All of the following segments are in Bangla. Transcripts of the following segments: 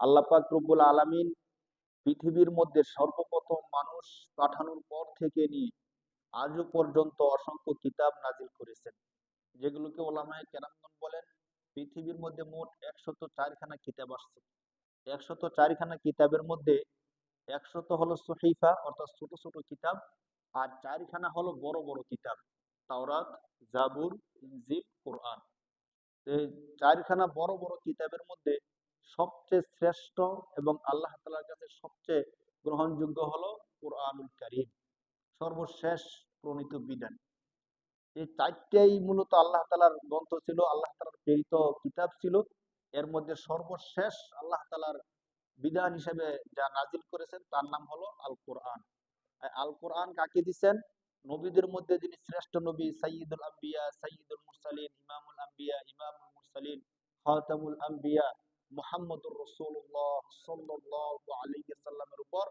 আল্লাহ পাক রব্বুল আলামিন পৃথিবীর মধ্যে সর্বপ্রথম মানুষ পাঠানোর পর থেকে নিয়ে আজও পর্যন্ত অসংখ্য কিতাব নাজিল করেছেন, যেগুলোকে ওলামায়ে কেরামগণ বলেন পৃথিবীর মধ্যে মোট 104খানা কিতাব আসছে। 104খানা কিতাবের মধ্যে 100 হলো সহিফা অর্থাৎ ছোট ছোট কিতাব, আর 4খানা হলো বড় বড় কিতাব, তাওরাত, জাবুর, ইনজিল, কোরআন। এই 4খানা বড় বড় কিতাবের মধ্যে সবচেয়ে শ্রেষ্ঠ এবং আল্লাহ তাআলার কাছে সবচেয়ে গ্রহণযোগ্য হলো কোরআনুল কারীম, সর্বশেষ প্রণীত বিধান। এই চারটাই মূলত আল্লাহ তাআলার গ্রন্থ ছিল, আল্লাহ তাআলার প্রেরিত কিতাব ছিল। এর মধ্যে সর্বশেষ আল্লাহ তাআলার বিধান হিসেবে যা নাজিল করেছেন তার নাম হলো আল কোরআন। আল কোরআন কাকে দিচ্ছেন? নবীদের মধ্যে যিনি শ্রেষ্ঠ নবী, সাইয়্যিদুল আম্বিয়া, সাইয়্যিদুল মুরসালিন, ইমামুল আম্বিয়া, ইমামুল মুরসালিন, খাতামুল আম্বিয়া মুহাম্মদুর রাসূলুল্লাহ সাল্লাল্লাহু আলাইহি ওয়াসাল্লামের উপর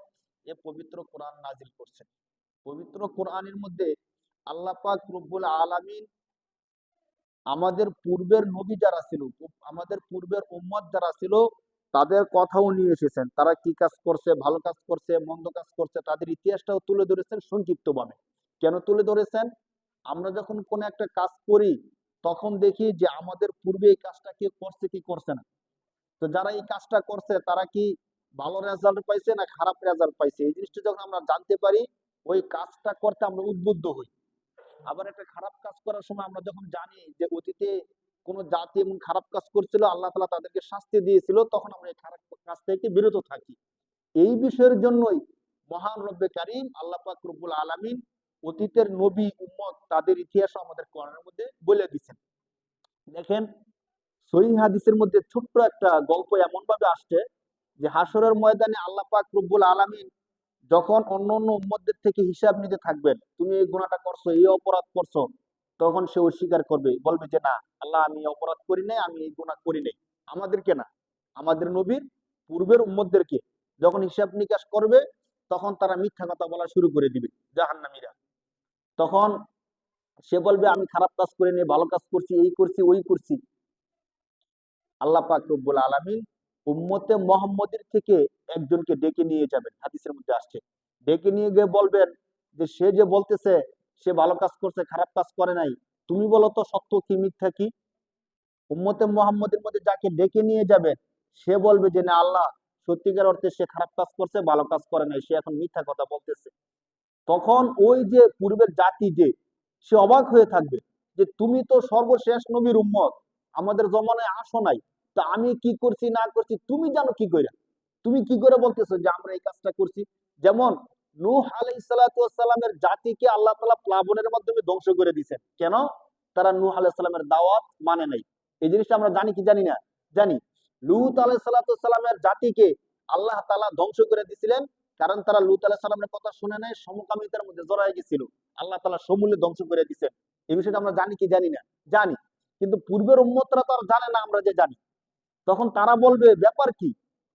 এই পবিত্র কোরআন নাজিল করছেন। পবিত্র কোরআনের মধ্যে আল্লাহ পাক রব্বুল আলামিন আমাদের পূর্বের নবী যারা ছিল, আমাদের পূর্বের উম্মত যারা ছিল, তাদের কথাও নিয়ে এসেছেন। তারা কি কাজ করছে, ভালো কাজ করছে, মন্দ কাজ করছে, তাদের ইতিহাসটাও তুলে ধরেছেন সংক্ষিপ্তভাবে। কেন তুলে ধরেছেন? আমরা যখন কোনো একটা কাজ করি তখন দেখি যে আমাদের পূর্বে এই কাজটা কে করছে কি করছে না। তো যারা এই কাজটা করছে তারা কি ভালো রেজাল্ট পাইছে না খারাপ রেজাল্ট পাইছে, এই জিনিসটা যখন আমরা জানতে পারি ওই কাজটা করতে আমরা উদ্বুদ্ধ হই। আবার একটা খারাপ কাজ করার সময় আমরা যখন জানি যে অতীতে কোন জাতি এমন খারাপ কাজ করছিল, আল্লাহ তাআলা তাদেরকে শাস্তি দিয়েছিল, তখন আমরা এই খারাপ কাজ থেকে বিরত থাকি। এই বিষয়ের জন্যই মহান রব্বে কারীম আল্লাহ পাক রব্বুল আলামিন অতীতের নবী উম্মত তাদের ইতিহাস আমাদের কোরআনের মধ্যে বলে দিয়েছেন। দেখেন, সহিহ হাদিসের মধ্যে ছোট্ট একটা গল্প এমন ভাবে আসছে যে হাসরের ময়দানে আল্লাহ পাক রব্বুল আলামিন যখন অন্য অন্য উম্মতদের থেকে হিসাব নিতে থাকবেন, তুমি এই গুনাহটা করছো, এই অপরাধ করছো, তখন সে অস্বীকার করবে, বলবে যে না আল্লাহ আমি অপরাধ করি নাই, আমি এই গুনাহ করি নাই। আমাদেরকে না, আমাদের নবীর পূর্বের উম্মতদেরকে যখন হিসাব নিকাশ করবে তখন তারা মিথ্যা কথা বলা শুরু করে দিবে, জাহান্নামীরা। তখন সে বলবে আমি খারাপ কাজ করি নাই, ভালো কাজ করছি, এই করছি ওই করছি। আল্লাহ পাক রব্বুল আলামিন উম্মতে মুহাম্মদের থেকে একজনকে ডেকে নিয়ে যাবেন, হাদিসের মধ্যে আসছে। ডেকে নিয়ে গিয়ে বলবেন যে সে যে বলতেছে সে ভালো কাজ করছে খারাপ কাজ করে নাই, তুমি বলো তো সত্য কি মিথ্যা কি? উম্মতে মুহাম্মদের মধ্যে যাকে ডেকে নিয়ে যাবেন সে বলবে যে না আল্লাহ, সত্যিকার অর্থে সে খারাপ কাজ করছে, ভালো কাজ করে নাই, সে এখন মিথ্যা কথা বলতেছে। তখন ওই যে পূর্বের জাতি যে সে অবাক হয়ে থাকবে যে তুমি তো সর্বশেষ নবীর উম্মত, আমাদের জমানায় আসো নাই, তো আমি কি করছি না করছি তুমি জানো কি করে? তুমি কি করে বলতেছো যে আমরা এই কাজটা করছি? যেমন নূহ আলাইহিস সালাতু ওয়াস সালামের জাতিকে আল্লাহ তাআলা প্লাবনের মাধ্যমে ধ্বংস করে দিয়েছেন। কেন? তারা নূহ আলাইহিস সালামের দাওয়াত মানে নাই। এই জিনিসটা আমরা জানি কি জানি না? জানি। লূত আলাইহিস সালাতু ওয়াস সালামের জাতিকে আল্লাহ তাআলা ধ্বংস করে দিয়েছিলেন, কারণ তারা লূত আলাইহিস সালামের কথা শুনে নাই, সমকামিতার মধ্যে জড়ায় গেছিল। আল্লাহ তাআলা সমূলে ধ্বংস করে দিয়েছেন। এই বিষয়টা আমরা জানি কি জানি না? জানি। কিন্তু পূর্বের উম্মতরা তো আর জানে না আমরা যে জানি। তখন তারা বলবে ব্যাপার কি,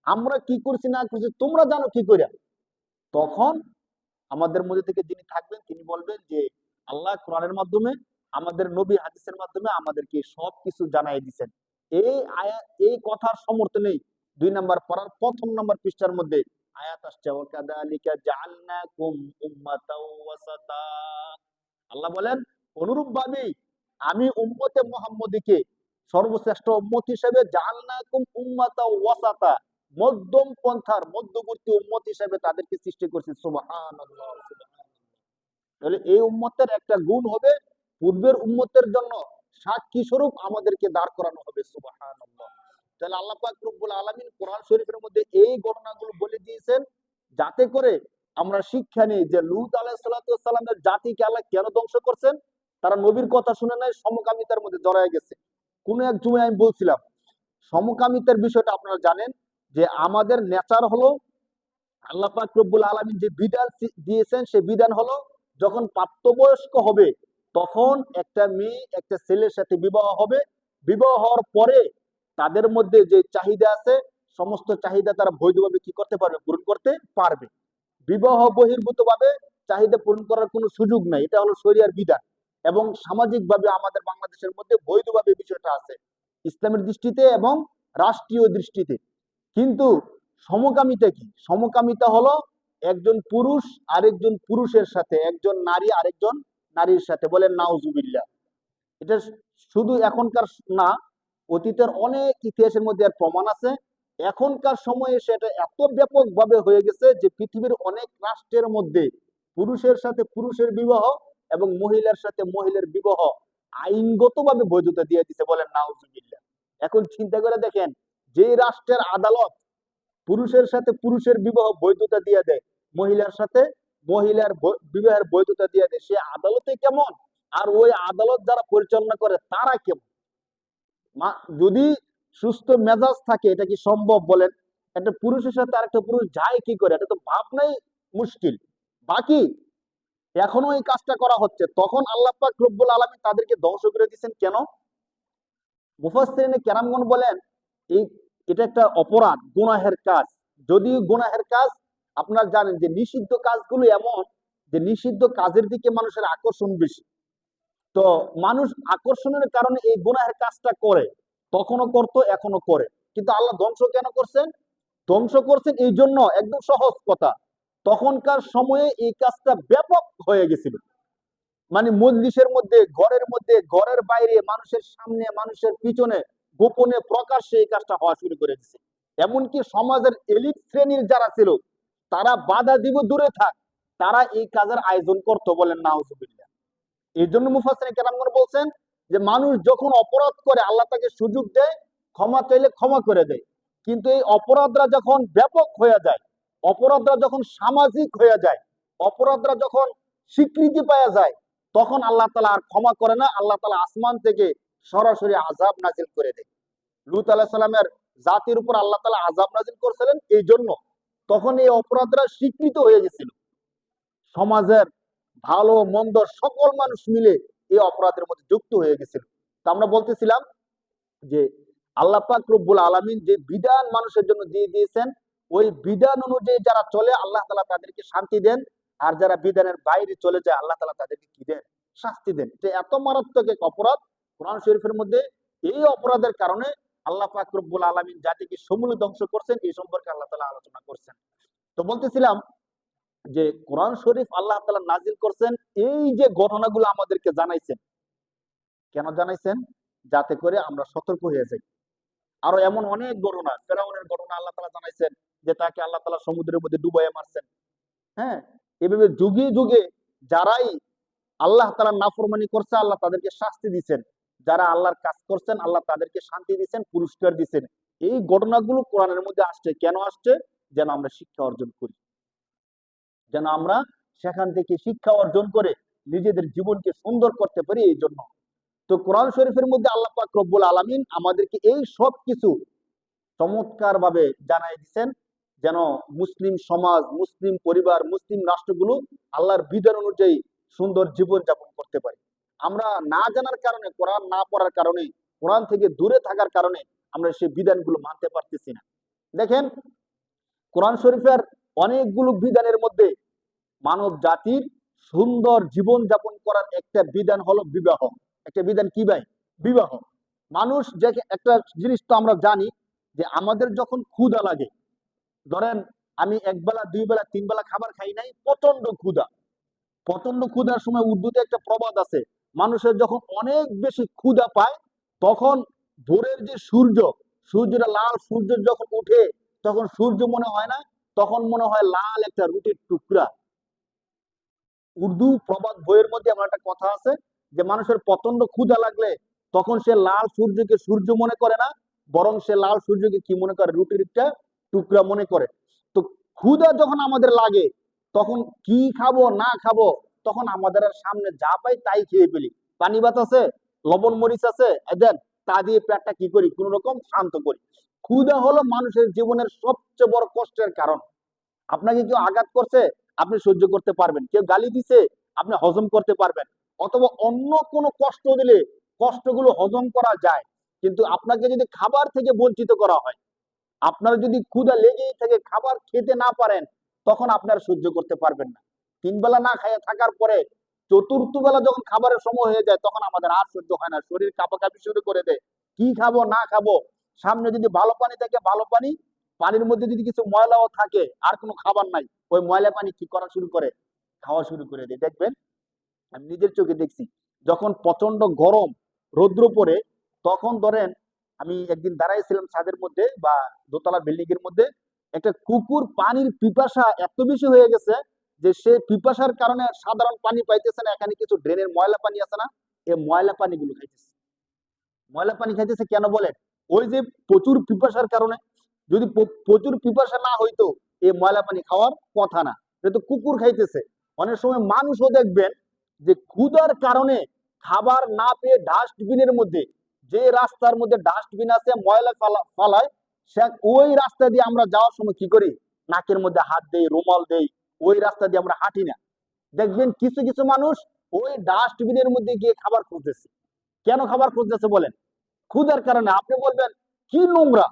আমরা কি করছি না করছি তোমরা জানো কি করে? তখন আমাদের মধ্যে থেকে যিনি থাকবেন তিনি বলবেন যে আল্লাহ কোরআনের মাধ্যমে, আমাদের নবী হাদিসের মাধ্যমে আমাদেরকে সবকিছু জানাই দিয়েছেন। এই আয়াত, এই কথার সমর্থনেই 2 নাম্বার পড়ার প্রথম নাম্বার পৃষ্ঠার মধ্যে আয়াত আসছে, ওয়াকাযালিকা জাআলনাকুম উম্মাতাও ওয়াসাতা। আল্লাহ বলেন অনুরূপভাবেই আমি উম্মতে মুহাম্মদীকে সর্বশ্রেষ্ঠ উম্মত হিসেবে জাআলনাকুম উম্মাতাও ওয়াসাতা, মধ্যম পন্থার মধ্যবর্তী উম্মত হিসেবে তাদেরকে সৃষ্টি করছি। সুবহানাল্লাহ, সুবহানাল্লাহ। তাহলে এই উম্মতের একটা গুণ হবে পূর্বের উম্মতের জন্য সাক্ষী স্বরূপ আমাদেরকে দাঁড় করানো হবে। সুবহানাল্লাহ। তাহলে আল্লাহ পাক রব্বুল আলামিন কোরআন শরীফের মধ্যে এই ঘটনাগুলো বলে দিয়েছেন যাতে করে আমরা শিক্ষা নিই যে লূত আলাইহিস সালাতু ওয়াস সালামের জাতিকে আল্লাহ কেন ধ্বংস করছেন? তারা নবীর কথা শুনে নাই, সমকামিতার মধ্যে জড়ায় গেছে। কোন এক জুমায় আমি বলছিলাম সমকামিতার বিষয়টা আপনারা জানেন যে আমাদের নেচার হলো, আল্লাহ পাক রব্বুল আলামিন যে বিধান দিয়েছেন সেই বিধান হলো যখন প্রাপ্তবয়স্ক হবে তখন একটা মেয়ে একটা ছেলের সাথে বিবাহ হবে। বিবাহ হওয়ার পরে তাদের মধ্যে যে চাহিদা আছে সমস্ত চাহিদা তারা বৈধভাবে কি করতে পারবে? পূরণ করতে পারবে। বিবাহ বহির্ভূত ভাবে চাহিদা পূরণ করার কোনো সুযোগ নাই। এটা হলো শরিয়ার বিধান এবং সামাজিকভাবে আমাদের বাংলাদেশের মধ্যে বৈধভাবে বিষয়টা আছে ইসলামের দৃষ্টিতে এবং রাষ্ট্রীয় দৃষ্টিতে। কিন্তু সমকামিতা কি? সমকামিতা হলো একজন পুরুষ আরেকজন পুরুষের সাথে, একজন নারী আরেকজন নারীর সাথে। বলেন নাউজুবিল্লাহ। এটা শুধু এখনকার না, অতীতের অনেক ইতিহাসের মধ্যে এর প্রমাণ আছে। এখনকার সময়ে সেটা এত ব্যাপকভাবে হয়ে গেছে যে পৃথিবীর অনেক রাষ্ট্রের মধ্যে পুরুষের সাথে পুরুষের বিবাহ এবং মহিলার সাথে মহিলার বিবাহ আইনগতভাবে বৈধতা দিয়ে দিছে। বলেন নাউজুবিল্লাহ। এখন চিন্তা করে দেখেন, যে রাষ্ট্রের আদালত পুরুষের সাথে পুরুষের বিবাহ বৈধতা দিয়ে দেয়, মহিলার সাথে মহিলার বিবাহের বৈধতা দিয়ে দেয়, সে আদালতে কেমন, আর ওই আদালত যারা পরিচালনা করে তারা কেমন? যদি সুস্থ মেজাজ থাকে, এটা কি সম্ভব বলেন? একটা পুরুষের সাথে আরেকটা পুরুষ যায় কি করে? এটা তো ভাবনাই মুশকিল। বাকি এখনো এই কাজটা করা হচ্ছে। তখন আল্লাহ পাক রব্বুল আলামিন তাদেরকে ধ্বংস করে দিয়েছেন কেন? মুফাসসিরিনে কেরামগণ বলেন, এই এটা একটা অপরাধ, গুনাহের কাজ। যদি গুনাহের কাজ, আপনারা জানেন যে নিষিদ্ধ কাজগুলো এমন যে নিষিদ্ধ কাজের দিকে মানুষের আকর্ষণ বেশি। তো মানুষ আকর্ষণের কারণে এই গুনাহের কাজটা করে, তখনও করতো, এখনো করে। কিন্তু আল্লাহ ধ্বংস কেন করছেন? ধ্বংস করছেন এই জন্য, একদম সহজ কথা, তখনকার সময়ে এই কাজটা ব্যাপক হয়ে গেছিল। মানে মজলিসের মধ্যে, ঘরের মধ্যে, ঘরের বাইরে, মানুষের সামনে, মানুষের পিছনে, গোপনে, প্রকাশ্যে এই কাজটা হওয়া শুরু করে দিচ্ছে। এমনকি সমাজের এলিট শ্রেণীর যারা ছিল, তারা বাধা দিব দূরে থাক, তারা এই কাজের আয়োজন করতো। বলেন নাউজুবিল্লাহ। এই জন্য মুফাসসিরিন কেরামগণ বলছেন যে মানুষ যখন অপরাধ করে, আল্লাহ তাকে সুযোগ দেয়, ক্ষমা চাইলে ক্ষমা করে দেয়। কিন্তু এই অপরাধরা যখন ব্যাপক হয়ে যায়, অপরাধরা যখন সামাজিক হয়ে যায়, অপরাধরা যখন স্বীকৃতি পাওয়া যায়, তখন আল্লাহ তাআলা আর ক্ষমা করে না। আল্লাহ তাআলা আসমান থেকে সরাসরি আযাব নাজিল করে দেয়। লূত আলাইহিস সালামের জাতির উপর আল্লাহ তাআলা আযাব নাজিল করেছিলেন এই জন্য। তখন এই অপরাধরা স্বীকৃত হয়ে গেছিল। সমাজের ভালো মন্দ সকল মানুষ মিলে এই অপরাধের মধ্যে যুক্ত হয়ে গেছিল। তা আমরা বলতেছিলাম যে আল্লাহ পাক রব্বুল আলামিন যে বিধান মানুষের জন্য দিয়ে দিয়েছেন, ওই বিধান অনুযায়ী যারা চলে আল্লাহ তাআলা তাদেরকে শান্তি দেন, আর যারা বিধানের বাইরে চলে যায় আল্লাহ তাআলা তাদেরকে কি দেন? শাস্তি দেন। এটা এত মারাত্মক এক অপরাধ। কোরআন শরীফের মধ্যে এই অপরাধের কারণে আল্লাহ পাক রব্বুল আলামিন জাতিকে সমূলে ধ্বংস করছেন, এই সম্পর্কে আল্লাহ তাআলা আলোচনা করছেন। তো বলতেছিলাম যে কোরআন শরীফ আল্লাহ তাআলা নাজিল করছেন, এই যে ঘটনাগুলো আমাদেরকে জানাইছেন, কেন জানাইছেন? যাতে করে আমরা সতর্ক হয়ে যাই। আরো এমন অনেক ঘটনা, ফেরাউনের ঘটনা আল্লাহ তাআলা জানাইছেন যে তাকে আল্লাহ তাআলা সমুদ্রের মধ্যে ডুবাইয়া মারছেন। হ্যাঁ, এভাবে যুগে যুগে যারাই আল্লাহ তাআলার নাফরমানি করছে, আল্লাহ তাদেরকে শাস্তি দিচ্ছেন। যারা আল্লাহর কাজ করছেন, আল্লাহ তাদেরকে শান্তি দিচ্ছেন, পুরস্কার দিচ্ছেন। এই ঘটনাগুলো কোরআনের মধ্যে আসছে। কেন আসছে? যেন আমরা শিক্ষা অর্জন করি, যেন আমরা সেখান থেকে শিক্ষা অর্জন করে নিজেদের জীবনকে সুন্দর করতে পারি, এই জন্য। তো কোরআন শরীফের মধ্যে আল্লাহ পাক রব্বুল আলামিন আমাদেরকে এই সব কিছু চমৎকার ভাবে জানাই দিচ্ছেন, যেন মুসলিম সমাজ, মুসলিম পরিবার, মুসলিম রাষ্ট্রগুলো আল্লাহর বিধান অনুযায়ী সুন্দর জীবন যাপন করতে পারে। আমরা না জানার কারণে, কোরআন না পড়ার কারণে, কোরআন থেকে দূরে থাকার কারণে আমরা সেই বিধানগুলো মানতে পারতেছি না। দেখেন, কোরআন শরীফের অনেকগুলো বিধানের মধ্যে মানব জাতির সুন্দর জীবন যাপন করার একটা বিধান হলো বিবাহ। একটা বিধান কি ভাই? বিবাহ। মানুষ যে একটা জিনিস তো আমরা জানি যে আমাদের যখন ক্ষুধা লাগে, ধরেন আমি একবেলা, দুই বেলা, তিন বেলা খাবার খাই নাই, প্রচন্ড ক্ষুধা। প্রচন্ড ক্ষুধার সময় উর্দুতে একটা প্রবাদ আছে, মানুষের যখন অনেক বেশি ক্ষুধা পায়, তখন ভোরের যে সূর্য, সূর্যটা লাল সূর্য যখন উঠে, তখন সূর্য মনে হয় না, তখন মনে হয় লাল একটা রুটির টুকরা। উর্দু প্রবাদ বইয়ের মধ্যে এমন একটা কথা আছে যে মানুষের প্রচন্ড ক্ষুধা লাগলে তখন সে লাল সূর্যকে সূর্য মনে করে না, বরং সে লাল সূর্যকে কি মনে করে? রুটির একটা টুকরা মনে করে। তো ক্ষুধা যখন আমাদের লাগে, তখন কি খাবো না খাবো, তখন আমাদের আর সামনে যা পাই তাই খেয়ে ফেলি। পানি ভাত আছে, লবণ মরিচ আছে, দেন, তা দিয়ে পেটটা কি করি? কোন রকম শান্ত করি। ক্ষুধা হলো মানুষের জীবনের সবচেয়ে বড় কষ্টের কারণ। আপনাকে কেউ আঘাত করছে, আপনি সহ্য করতে পারবেন। কেউ গালি দিছে, আপনি হজম করতে পারবেন। অথবা অন্য কোনো কষ্ট দিলে কষ্টগুলো হজম করা যায়। কিন্তু আপনাকে যদি খাবার থেকে বঞ্চিত করা হয়, আপনার যদি ক্ষুধা লেগেই থাকে, খাবার খেতে না পারেন, তখন আপনার সহ্য করতে পারবেন না। তিন বেলা না খাইয়ে থাকার পরে চতুর্থ বেলা যখন খাবারের সময় হয়ে যায়, তখন আমাদের আর সহ্য হয় না, শরীর কাঁপাকাঁপি শুরু করে দেয়। কি খাবো না খাবো, সামনে যদি ভালো পানি থাকে ভালো পানি, পানির মধ্যে যদি কিছু ময়লাও থাকে আর কোনো খাবার নাই, ওই ময়লা পানি কি করা শুরু করে, খাওয়া শুরু করে দেয়। দেখবেন আমি নিজের চোখে দেখছি, যখন প্রচন্ড গরম রৌদ্র পড়ে, তখন ধরেন আমি একদিন দাঁড়াইছিলাম ছাদের মধ্যে বা দোতলা বিল্ডিং এর মধ্যে, একটা কুকুর পানির পিপাসা এত বেশি হয়ে গেছে যে সে পিপাসার কারণে সাধারণ পানি পাইতেছে না, এখানে কিছু ড্রেনের ময়লা পানি আছে না, এই ময়লা পানিগুলো খাইতেছে। ময়লা পানি খাইতেছে কেন বলেন? ওই যে প্রচুর পিপাসার কারণে। যদি প্রচুর পিপাসা না হইতো এই ময়লা পানি খাওয়ার কথা না, কিন্তু কুকুর খাইতেছে। অনেক সময় মানুষও দেখবেন যে ক্ষুধার কারণে খাবার না পেয়ে ডাস্টবিনের মধ্যে, যে রাস্তার মধ্যে ডাস্টবিন আছে ময়লা ফালায়, সে ওই রাস্তা দিয়ে আমরা যাওয়ার সময় কি করি, নাকের মধ্যে হাত দেই, রুমাল দেই, ওই রাস্তা দিয়ে আমরা হাঁটি না। দেখবেন কিছু কিছু মানুষ ওই ডাস্টবিনের মধ্যে গিয়ে খাবার খুঁজতেছে। কেন খাবার খুঁজতেছে বলেন? ক্ষুধার কারণে। আপনি বলবেন কি নোংরা,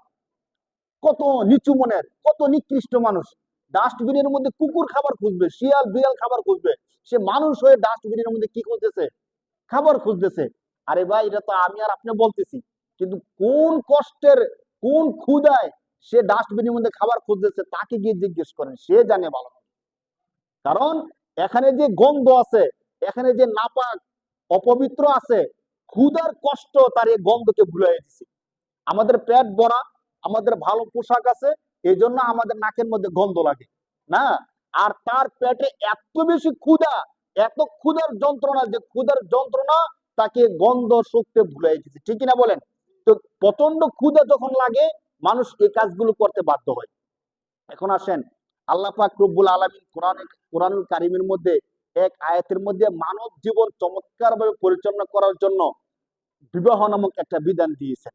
কত নিচু মনের, কত নিকৃষ্ট মানুষ, ডাস্টবিনের মধ্যে কুকুর খাবার খুঁজবে, শিয়াল বিড়াল খাবার খুঁজবে, সে মানুষ হয়ে ডাস্টবিনের মধ্যে কি খুঁজতেছে, খাবার খুঁজতেছে। আরে ভাই, এটা তো আমি আর আপনি বলতেছি, কিন্তু কোন কষ্টের, কোন ক্ষুধায় সে ডাস্টবিনের মধ্যে খাবার খুঁজতেছে তাকে গিয়ে জিজ্ঞেস করেন, সে জানে ভালো। কারণ এখানে যে গন্ধ আছে, এখানে যে নাপাক অপবিত্র আছে, ক্ষুধার কষ্ট তার এই গন্ধকে ভুলাই দিছে। আমাদের পেট ভরা, আমাদের ভালো পোশাক আছে, এই জন্য আমাদের নাকের মধ্যে গন্ধ লাগে না। আর তার পেটে এত বেশি ক্ষুধা, এত ক্ষুধার যন্ত্রণা, যে ক্ষুধার যন্ত্রণা তাকে গন্ধ শুকতে ভুলাই দিচ্ছে, ঠিক না বলেন? তো প্রচন্ড ক্ষুধা যখন লাগে, মানুষ এই কাজগুলো করতে বাধ্য হয়। এখন আসেন, আল্লাহ পাক রব্বুল আলামিন কোরআনুল কারীমের মধ্যে এক আয়াতের মধ্যে মানব জীবন চমৎকার ভাবে পরিচালনা করার জন্য বিবাহ নামক একটা বিধান দিয়েছেন।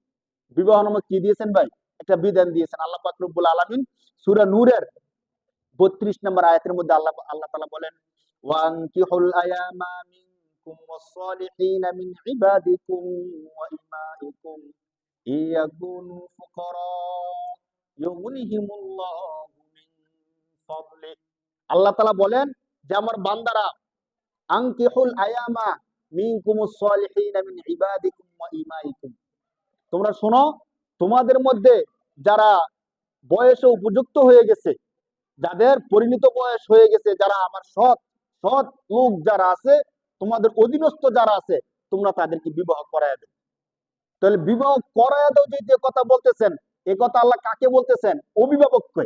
বিবাহ নামক কি দিয়েছেন ভাই? একটা বিধান দিয়েছেন আল্লাহ পাক রব্বুল আলামিন। সূরা নূরের 32 নম্বর আয়াতের মধ্যে আল্লাহ তাআলা বলেন, ওয়ানকিহুল আয়ামা মিনকুম ওয়াস-সালিহিনা মিন ইবাদিকুম ওয়া ইমাইকুম ইয়াকুনু ফুকারা ইউগনিহিমুল্লাহু মিন ফাদলি। আল্লাহ তাআলা বলেন যে আমার বান্দারা, আনকিহুল আয়ামা মিনকুমুস সালিহিনা মিন ইবাদিকুম ওয়া ইমাইকুম, তোমরা শোনো, তোমাদের মধ্যে যারা বয়সে উপযুক্ত হয়ে গেছে, যাদের পরিণত বয়স হয়ে গেছে, যারা আমার সৎ সৎ লোক যারা আছে, তোমাদের অধীনস্থ যারা আছে, তোমরা তাদেরকে বিবাহ করায় দাও। তাহলে বিবাহ করায় দাও যে কথা বলতেছেন, এই কথা আল্লাহ কাকে বলতেছেন? অভিভাবককে।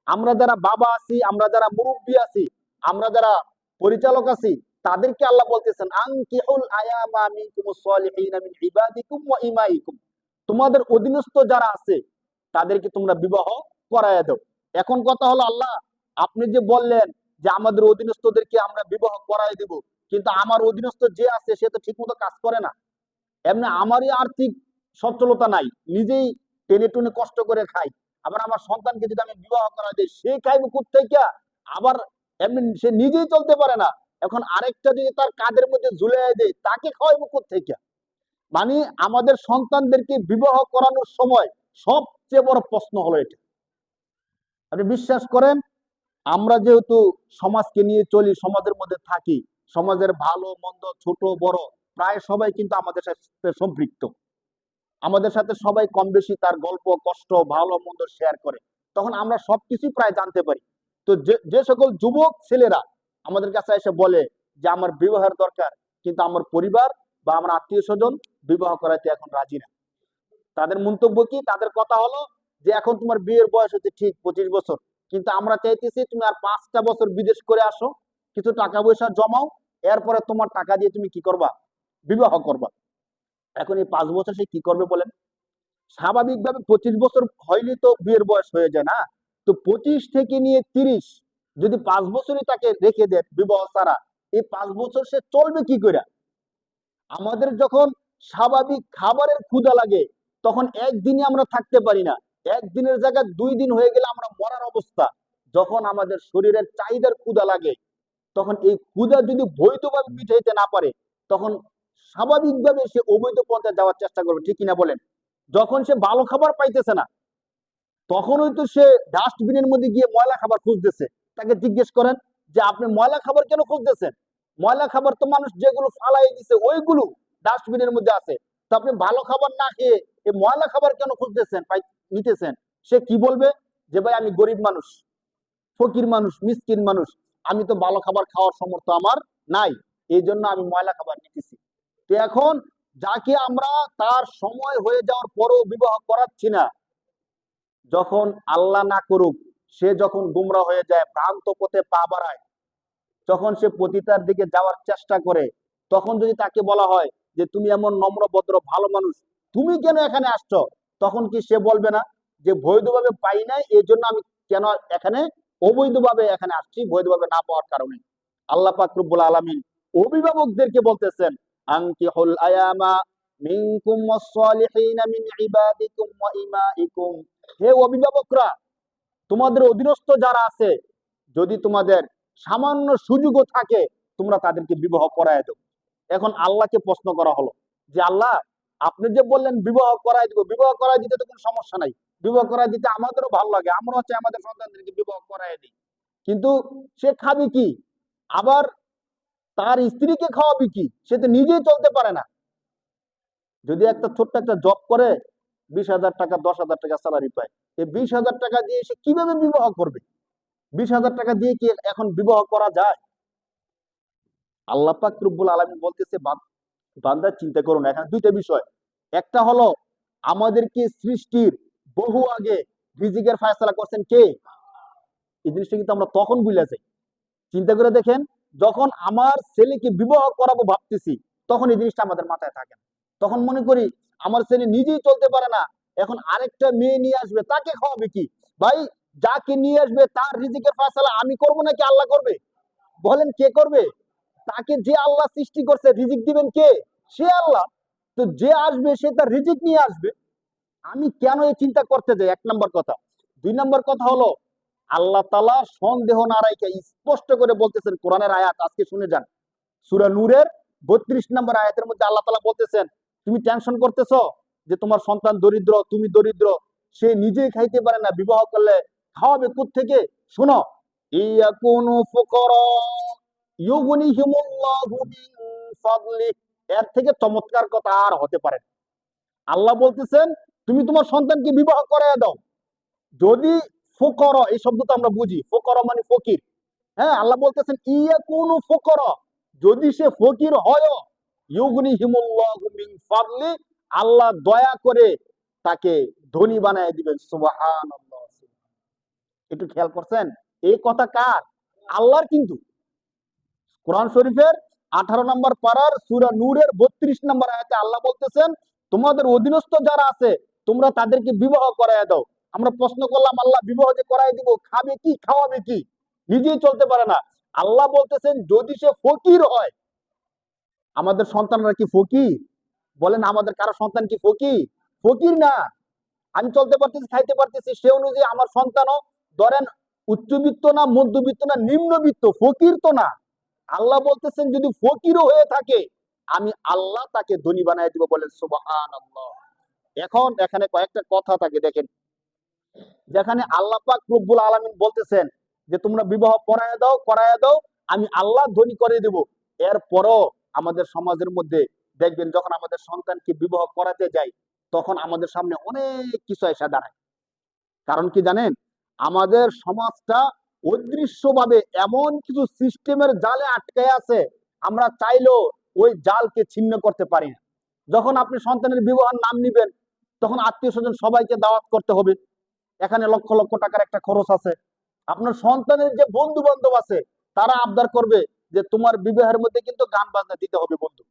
আমরা যারা বাবা আছি, আমরা যারা মুরব্বী আছি, আমরা যারা পরিচালক আছি, তাদেরকে আল্লাহ বলতেছেন আনকিহুল আয়ামা মিনকুমুস সালিহিনা মিন ইবাদিকুম ওয়া ইমাইকুম, তোমাদের অধীনস্থ যারা আছে তাদেরকে তোমরা বিবাহ করায় দাও। এখন কথা হলো, আল্লাহ আপনি যে বললেন যে আমাদের অধীনস্থদেরকে আমরা বিবাহ করায় দিব, কিন্তু আমার অধীনস্থ যে আছে সে তো ঠিকমতো কাজ করে না, এমনি আমারই আর্থিক সচ্ছলতা নাই, নিজেই টেনে টুনে কষ্ট করে খাই, আবার আমার সন্তানকে যদি আমি বিবাহ করা দিই, সে খাইব কোত্থেকে? আবার এমনি সে নিজেই চলতে পারে না, এখন আরেকটা যদি তার কাঁধের মধ্যে ঝুলিয়ে দেয়, তাকে খাওয়াইব কোত্থেকে? মানে আমাদের সন্তানদেরকে বিবাহ করানোর সময় সবচেয়ে বড় প্রশ্ন হলো এটা। আপনি বিশ্বাস করেন, আমরা যেহেতু সমাজকে নিয়ে চলি, সমাজের মধ্যে থাকি, সমাজের ভালো মন্দ ছোট বড় প্রায় সবাই কিন্তু আমাদের সাথে সম্পৃক্ত। আমাদের সাথে সবাই কম বেশি তার গল্প কষ্ট ভালো মন্দ শেয়ার করে, তখন আমরা সবকিছু প্রায় জানতে পারি। তো যে সকল যুবক ছেলেরা আমাদের কাছে এসে বলে যে আমার বিবাহের দরকার, কিন্তু আমার পরিবার বা আমার আত্মীয় স্বজন বিবাহ করাইতে এখন রাজি না, তাদের মন্তব্য কি? তাদের কথা হলো যে এখন তোমার বিয়ের বয়স হচ্ছে ঠিক 25 বছর, কিন্তু আমরা চাইতেছি তুমি আর 5টা বছর বিদেশ করে আসো, কিছু টাকা পয়সা জমাও, এরপরে তোমার টাকা দিয়ে তুমি কি করবা? বিবাহ করবা। এখন এই 5 বছর সে কি করবে বলেন? স্বাভাবিকভাবে 25 বছর হইলে তো বিয়ের বয়স হয়ে যায় না? তো 25 থেকে নিয়ে 30, যদি 5 বছরই তাকে রেখে দেন বিবাহ ছাড়া, এই 5 বছর সে চলবে কি করে? আমাদের যখন স্বাভাবিক খাবারের ক্ষুধা লাগে, তখন একদিনে আমরা থাকতে পারি না, একদিনের জায়গায় 2 দিন হয়ে গেলে আমরা মরার অবস্থা। যখন আমাদের শরীরের চাহিদার ক্ষুধা লাগে, তখন এই ক্ষুধা যদি বৈধভাবে মিটাইতে না পারে, তখন স্বাভাবিকভাবে সে অবৈধ পথে যাওয়ার চেষ্টা করবে, ঠিক কিনা বলেন? যখন সে ভালো খাবার পাইতেছে না, তখনই তো সে ডাস্টবিনের মধ্যে গিয়ে ময়লা খাবার খুঁজতেছে। তাকে জিজ্ঞেস করেন যে আপনি ময়লা খাবার কেন খুঁজতেছেন? ময়লা খাবার তো মানুষ যেগুলো ফালাই দিছে ওইগুলো ডাস্টবিনের মধ্যে আছে, তো আপনি ভালো খাবার না খেয়ে এই ময়লা খাবার কেন খুঁজতেছেন, নিতেছেন? সে কি বলবে? যে ভাই আমি গরিব মানুষ, ফকির মানুষ, মিসকিন মানুষ, আমি তো ভালো খাবার খাওয়ার সামর্থ্য আমার নাই, এই জন্য আমি ময়লা খাবার নিতেছি। তো এখন যাকে আমরা তার সময় হয়ে যাওয়ার পরও বিবাহ করাচ্ছি না, যখন আল্লাহ না করুক সে যখন গুমরা হয়ে যায়, ভ্রান্ত পথে পা বাড়ায়, যখন সে পতিতার দিকে যাওয়ার চেষ্টা করে, তখন যদি তাকে বলা হয় যে তুমি এমন নম্র ভদ্র ভালো মানুষ, তুমি কেন এখানে আসছো, তখন কি সে বলবে না যে বৈধভাবে পাই নাই, এই জন্য আমি কেন এখানে অবৈধভাবে এখানে আসছি, বৈধভাবে না পাওয়ার কারণে। আল্লাহ পাক রব্বুল আলামিন অভিভাবকদেরকে বলতেছেন, আনকিহুল আয়ামা মিনকুম ওয়াস-সালিহিনা মিন ইবাদিকুম ওয়া ইমাইকুম, হে অভিভাবকরা, তোমাদের অধীনস্থ যারা আছে, যদি তোমাদের সামান্য সুযোগও থাকে, তোমরা তাদেরকে বিবাহ করায় দাও। এখন আল্লাহকে প্রশ্ন করা হলো যে আল্লাহ, আপনি যে বললেন বিবাহ করায় দিব, বিবাহ করায় দিতে তো কোনো সমস্যা নাই, বিবাহ করায় দিতে আমাদেরও ভালো লাগে, আমরা হচ্ছে আমাদের সন্তানদেরকে বিবাহ করায় দিই, কিন্তু সে খাবে কি, আবার তার স্ত্রীকে খাওয়াবে কি, সে তো নিজেই চলতে পারে না। যদি একটা ছোট্ট একটা জব করে 20,000 টাকা 10,000 টাকা স্যালারি পায়, এই 20,000 টাকা দিয়ে সে কিভাবে বিবাহ করবে? 20,000 টাকা দিয়ে কি এখন বিবাহ করা যায়? আল্লাহ পাক রব্বুল আলামিন বলতেছে, বান্দা চিন্তা করুন, এখানে দুইটা বিষয়। একটা হলো আমাদেরকে সৃষ্টির বহু আগে রিজিকের ফয়সালা করছেন কে? এই জিনিসটা কিন্তু আমরা তখন ভুলে যাই। চিন্তা করে দেখেন, যখন আমার ছেলেকে বিবাহ করাবো ভাবতেছি, তখন এই জিনিসটা আমাদের মাথায় থাকে না। তখন মনে করি আমার ছেলে নিজেই চলতে পারে না, এখন আরেকটা মেয়ে নিয়ে আসবে, তাকে খাওয়াবে কি? ভাই, যাকে নিয়ে আসবে তার রিজিকের ফয়সালা আমি করব নাকি আল্লাহ করবে? বলেন কে করবে? তাকে যে আল্লাহ সৃষ্টি করছে, রিজিক দিবেন কে? সে আল্লাহ। তো যে আসবে সে তার রিজিক নিয়ে আসবে, আমি কেন এই চিন্তা করতে যাই? এক নম্বর কথা। দুই নম্বর কথা হলো, আল্লাহ তাআলা সন্দেহ না রাইখা স্পষ্ট করে বলতেছেন, কোরআনের আয়াত আজকে শুনে যান, সূরা নূরের 32 নম্বর আয়াতের মধ্যে আল্লাহ তাআলা বলতেছেন, তুমি টেনশন করতেছো যে তোমার সন্তান দরিদ্র, তুমি দরিদ্র, সে নিজেই খাইতে পারে না, বিবাহ করলে খাওয়াবে কোত্থেকে? শোনো, ইয়াকুনু ফুকারা ইউগনিহিমুল্লাহু মিন ফাদলি, এর থেকে চমৎকার কথা আর হতে পারে না। আল্লাহ বলতেছেন তুমি তোমার সন্তানকে বিবাহ করায় দাও, যদি ফকর, এই শব্দটা আমরা বুঝি, ফকর মানে ফকির। হ্যাঁ, আল্লাহ বলতেছেন ইয়া কোন ফকর, যদি সে ফকির হয়, ইউগনিহিমুল্লাহু মিন ফাদলি, আল্লাহ দয়া করে তাকে ধনী বানায় দিবেন। সুবহানাল্লাহ। একটু খেয়াল করছেন এই কথা কার? আল্লাহর। কিন্তু কোরআন শরীফের 18 নম্বর পারার সূরা নূরের 32 নম্বর আয়াতে আল্লাহ বলতেছেন, তোমাদের অধীনস্থ যারা আছে তোমরা তাদেরকে বিবাহ করায় দাও। আমরা প্রশ্ন করলাম, আল্লাহ বিবাহ যে করায় দিব, খাবে কি, খাওয়াবে কি? নিজেই চলতে পারে না। আল্লাহ বলতেছেন যদি সে ফকির হয়, আমাদের সন্তানরা কি ফকির? বলেন, আমাদের কারো সন্তান কি ফকির? ফকির না। আমি চলতে পারতেছি, খাইতে পারতেছি, সে অনুযায়ী আমার সন্তানও ধরেন উচ্চবিত্ত না, মধ্যবিত্ত না, নিম্নবিত্ত, ফকির তো না। আল্লাহ বলতেছেন যদি ফকিরও হয়ে থাকে, আমি আল্লাহ তাকে ধনী বানায় দিব। বলেন সুবহানাল্লাহ। এখন এখানে কয়েকটা কথা থাকে, দেখেন, যেখানে আল্লাহ পাক রব্বুল আলামিন বলতেছেন যে তোমরা বিবাহ করায় দাও, আমি আল্লাহ ধনী করে দেব, এরপরও আমাদের সমাজের মধ্যে দেখবেন যখন আমাদের সন্তানকে বিবাহ করাতে যাই, তখন আমাদের সামনে অনেক কিছু এসে দাঁড়ায়। কারণ কি জানেন, আমাদের সমাজটা অদৃশ্যভাবে এমন কিছু সিস্টেমের জালে আটকে আছে, আমরা চাইলেও ওই জালকে ছিন্ন করতে পারি না। যখন আপনি সন্তানের বিবাহের নাম নিবেন, তখন আত্মীয় স্বজন সবাইকে দাওয়াত করতে হবে, এখানে লক্ষ লক্ষ টাকার একটা খরচ আছে। আপনার সন্তানের যে বন্ধু বান্ধব আছে, তারা আবদার করবে যে তোমার বিবাহের মধ্যে কিন্তু গান বাজনা দিতে হবে বন্ধু,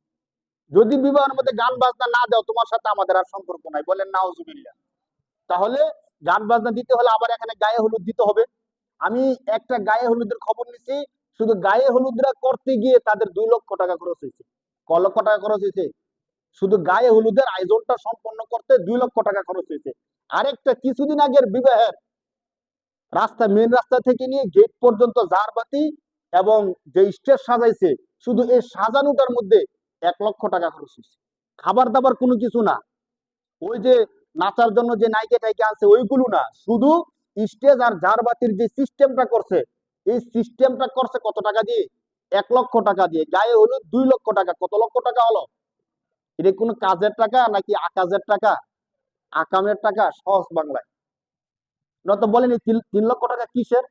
যদি বিবাহের মধ্যে গান বাজনা না দাও, তোমার সাথে আমাদের আর সম্পর্ক নাই। বলেন নাউজুবিল্লাহ। তাহলে গান বাজনা দিতে হলে আবার এখানে গায়ে হলুদ দিতে হবে। আমি একটা গায়ে হলুদের খবর নিছি, শুধু গায়ে হলুদরা করতে গিয়ে তাদের 2 লক্ষ টাকা খরচ হয়েছে। ক লক্ষ টাকা খরচ হয়েছে? শুধু গায়ে হলুদের আয়োজনটা সম্পন্ন করতে 2 লক্ষ টাকা খরচ হয়েছে। আরেকটা কিছুদিন আগের বিবাহের রাস্তা, মেন রাস্তা থেকে নিয়ে গেট পর্যন্ত ঝাড়বাতি এবং যে স্টেজ সাজাইছে, শুধু এই সাজানোটার মধ্যে 1 লক্ষ টাকা খরচ হয়েছে। খাবার দাবার কোনো কিছু না, ওই যে নাচার জন্য যে নাইকে টাইকে আনছে ওইগুলো না, শুধু স্টেজ আর ঝাড়বাতির যে সিস্টেমটা করছে, এই সিস্টেমটা করছে কত টাকা দিয়ে? 1 লক্ষ টাকা দিয়ে। গায়ে হলুদ 2 লক্ষ টাকা। কত লক্ষ টাকা হলো? এটা কোনো কাজের টাকা নাকি আকাজের টাকা, আকামের টাকা? সহজ বাংলায় নত বলেন এই 3 লক্ষ টাকা কিসের?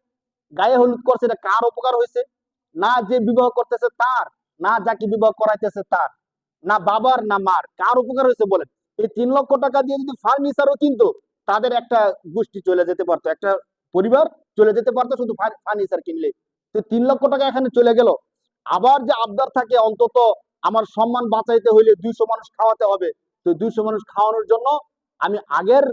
গায়ে হলুদ করছে, এটা কার উপকার হয়েছে? না যে বিবাহ করতেছে তার, না যাকে বিবাহ করাইতেছে তার, না বাবার না মার, কার উপকার হয়েছে বলেন? এই 3 লক্ষ টাকা দিয়ে যদি ফার্নিচারও কিনতো, তাদের একটা গোষ্ঠী চলে যেতে পারতো, একটা পরিবার চলে যেতে পারতো শুধু ফার্নিচার কিনলে। তো 3 লক্ষ টাকা এখানে চলে গেল। আবার যে আবদার থাকে, অন্তত আমার সম্মান বাঁচাইতে হইলে 200 মানুষ খাওয়াতে হবে। তো 200 মানুষ খাওয়ানোর জন্য আমি আগের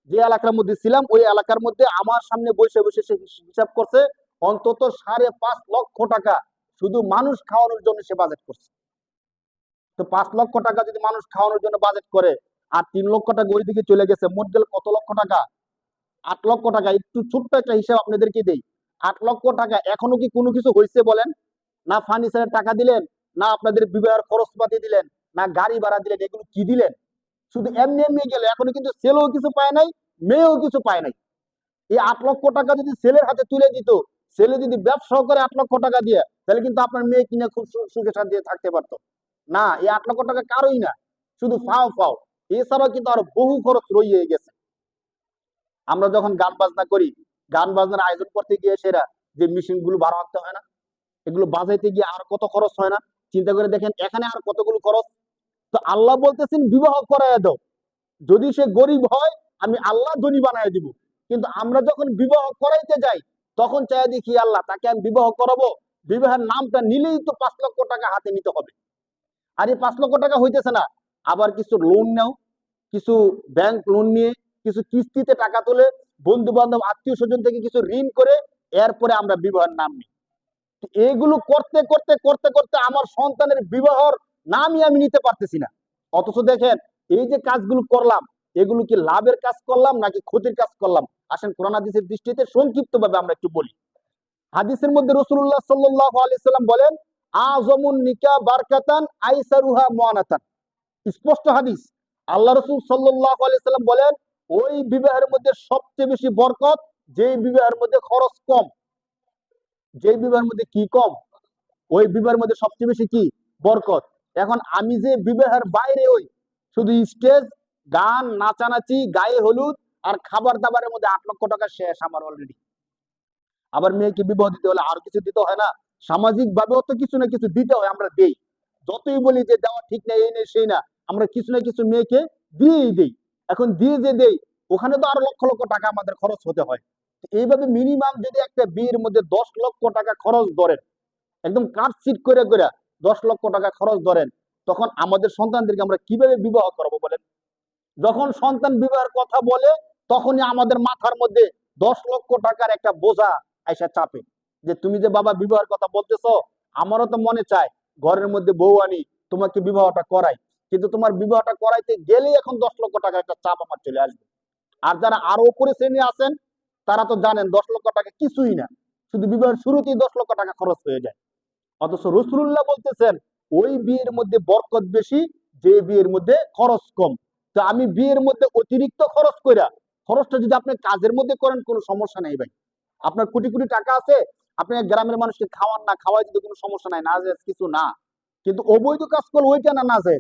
যে এলাকার মধ্যে ছিলাম, ওই এলাকার মধ্যে আমার সামনে বসে বসে সে হিসাব করছে, অন্তত 5.5 লক্ষ টাকা শুধু মানুষ খাওয়ানোর জন্য সে বাজেট করছে। তো 5 লক্ষ টাকা যদি মানুষ খাওয়ানোর জন্য বাজেট করে, আর 3 লক্ষ টাকা ওই দিকে চলে গেছে, মোট গেল কত লক্ষ টাকা? 8 লক্ষ টাকা। একটু ছোট্ট একটা হিসাব আপনাদেরকে দেই। 8 লক্ষ টাকা এখনো কি কোনো কিছু হয়েছে বলেন? না ফার্নিচারের টাকা দিলেন, না আপনাদের বিবাহের খরচপাতি দিলেন, না গাড়ি ভাড়া দিলেন, এগুলো কি দিলেন? শুধু এমনি এমনি গেল। এখনো কিন্তু ছেলেও কিছু পায় নাই, মেয়েও কিছু পায় নাই। এই 8 লক্ষ টাকা যদি ছেলের হাতে তুলে দিত, ছেলে যদি ব্যবসা করে 8 লক্ষ টাকা দিয়ে, তাহলে কিন্তু আপনার মেয়ে কিনে খুব সুখে শান্তিতে থাকতে পারতো। না, এই 8 লক্ষ টাকা কারোই না, শুধু ফাও ফাও। এছাড়াও কিন্তু আরো বহু খরচ রয়ে গেছে। আমরা যখন গান বাজনা করি, গান বাজনার আয়োজন করতে গিয়ে সেরা যে মেশিন গুলো ভাড়া আনতে হয় না, এগুলো বাজাইতে গিয়ে আর কত খরচ হয় না? চিন্তা করে দেখেন এখানে আর কতগুলো খরচ। তো আল্লাহ বলতেছেন বিবাহ করায় দাও, যদি সে গরিব হয় আমি আল্লাহ ধনী বানায় দিব। কিন্তু আমরা যখন বিবাহ করাইতে যাই, তখন চাই দেখি আল্লাহ তাকে আমি বিবাহ করাবো, বিবাহের নামটা নিলেই তো 5 লক্ষ টাকা হাতে নিতে হবে। আর এই 5 লক্ষ টাকা হইতেছে না, আবার কিছু লোন নাও, কিছু ব্যাংক লোন নিয়ে, কিছু কিস্তিতে টাকা তুলে, বন্ধু বান্ধব আত্মীয় স্বজন থেকে কিছু ঋণ করে, এরপরে আমরা বিবাহের নাম নিই। এইগুলো করতে করতে করতে করতে আমার সন্তানের বিবাহর নামই আমি নিতে পারতেছি না। অথচ দেখেন এই যে কাজগুলো করলাম, এগুলো কি লাভের কাজ করলাম নাকি ক্ষতির কাজ করলাম? আসেন কোরআন হাদিসের দৃষ্টিতে সংক্ষিপ্ত ভাবে আমরা একটু বলি। হাদিসের মধ্যে রাসূলুল্লাহ সাল্লাল্লাহু আলাইহি সাল্লাম বলেন, আযমুন নিকাহ বারকাতান আইসারুহা মুআনাতান। স্পষ্ট হাদিস। আল্লাহ রাসূল সাল্লাল্লাহু আলাইহি সাল্লাম বলেন, ওই বিবাহের মধ্যে সবচেয়ে বেশি বরকত যে বিবাহের মধ্যে খরচ কম। যে বিবাহের মধ্যে কি কম? ওই বিবাহের মধ্যে সবচেয়ে বেশি কি বরকত। এখন আমি যে বিবাহের বাইরে ওই শুধু স্টেজ, গান, নাচানাচি, গায়ে হলুদ আর খাবার দাবারের মধ্যে 8 লক্ষ টাকা শেষ আমার অলরেডি। আবার মেয়েকে বিবাহ দিতে হলে আরো কিছু দিতে হয় না? সামাজিক ভাবেও তো কিছু না কিছু দিতে হয়, আমরা দেই। যতই বলি যে দেওয়া ঠিক না, এই নেই সেই না, আমরা কিছু না কিছু মেয়েকে দিয়েই দেই। এখন দিয়ে যে দেই, ওখানে তো আরো লক্ষ লক্ষ টাকা আমাদের খরচ হতে হয়। এইভাবে মিনিমাম যদি একটা বিয়ের মধ্যে 10 লক্ষ টাকা খরচ ধরেন, একদম কাটছিট করে করে 10 লক্ষ টাকা খরচ ধরেন, তখন আমাদের সন্তানদেরকে আমরা কিভাবে বিবাহ করবো বলেন? যখন সন্তান বিবাহের কথা বলে, তখনই আমাদের মাথার মধ্যে 10 লক্ষ টাকার একটা বোঝা আইসা চাপে, যে তুমি যে বাবা বিবাহের কথা বলতেছো, আমারও তো মনে চায় ঘরের মধ্যে বউ আনি, তোমাকে বিবাহটা করাই। কিন্তু তোমার বিবাহটা করাইতে গেলেই এখন 10 লক্ষ টাকার একটা চাপ আমার চলে আসবে। আর যারা আরো উপরে শ্রেণী আছেন, তারা তো জানেন 10 লক্ষ টাকা কিছুই না, শুধু বিবাহের শুরুতেই 10 লক্ষ টাকা খরচ হয়ে যায়। অথচ রাসূলুল্লাহ বলতেছেন ওই বিয়ের মধ্যে বরকত বেশি যে বিয়ের মধ্যে খরচ কম। তো আমি বিয়ের মধ্যে অতিরিক্ত খরচ কইরা, খরচটা যদি আপনি কাজের মধ্যে করেন কোনো সমস্যা নেই ভাই। আপনার কোটি কোটি টাকা আছে, আপনি গ্রামের মানুষকে খাওয়ান না, খাওয়াই যদি কোনো সমস্যা নাই, না যায় কিছু না। কিন্তু অবৈধ কাজ করলে ওইটা না, না যায়।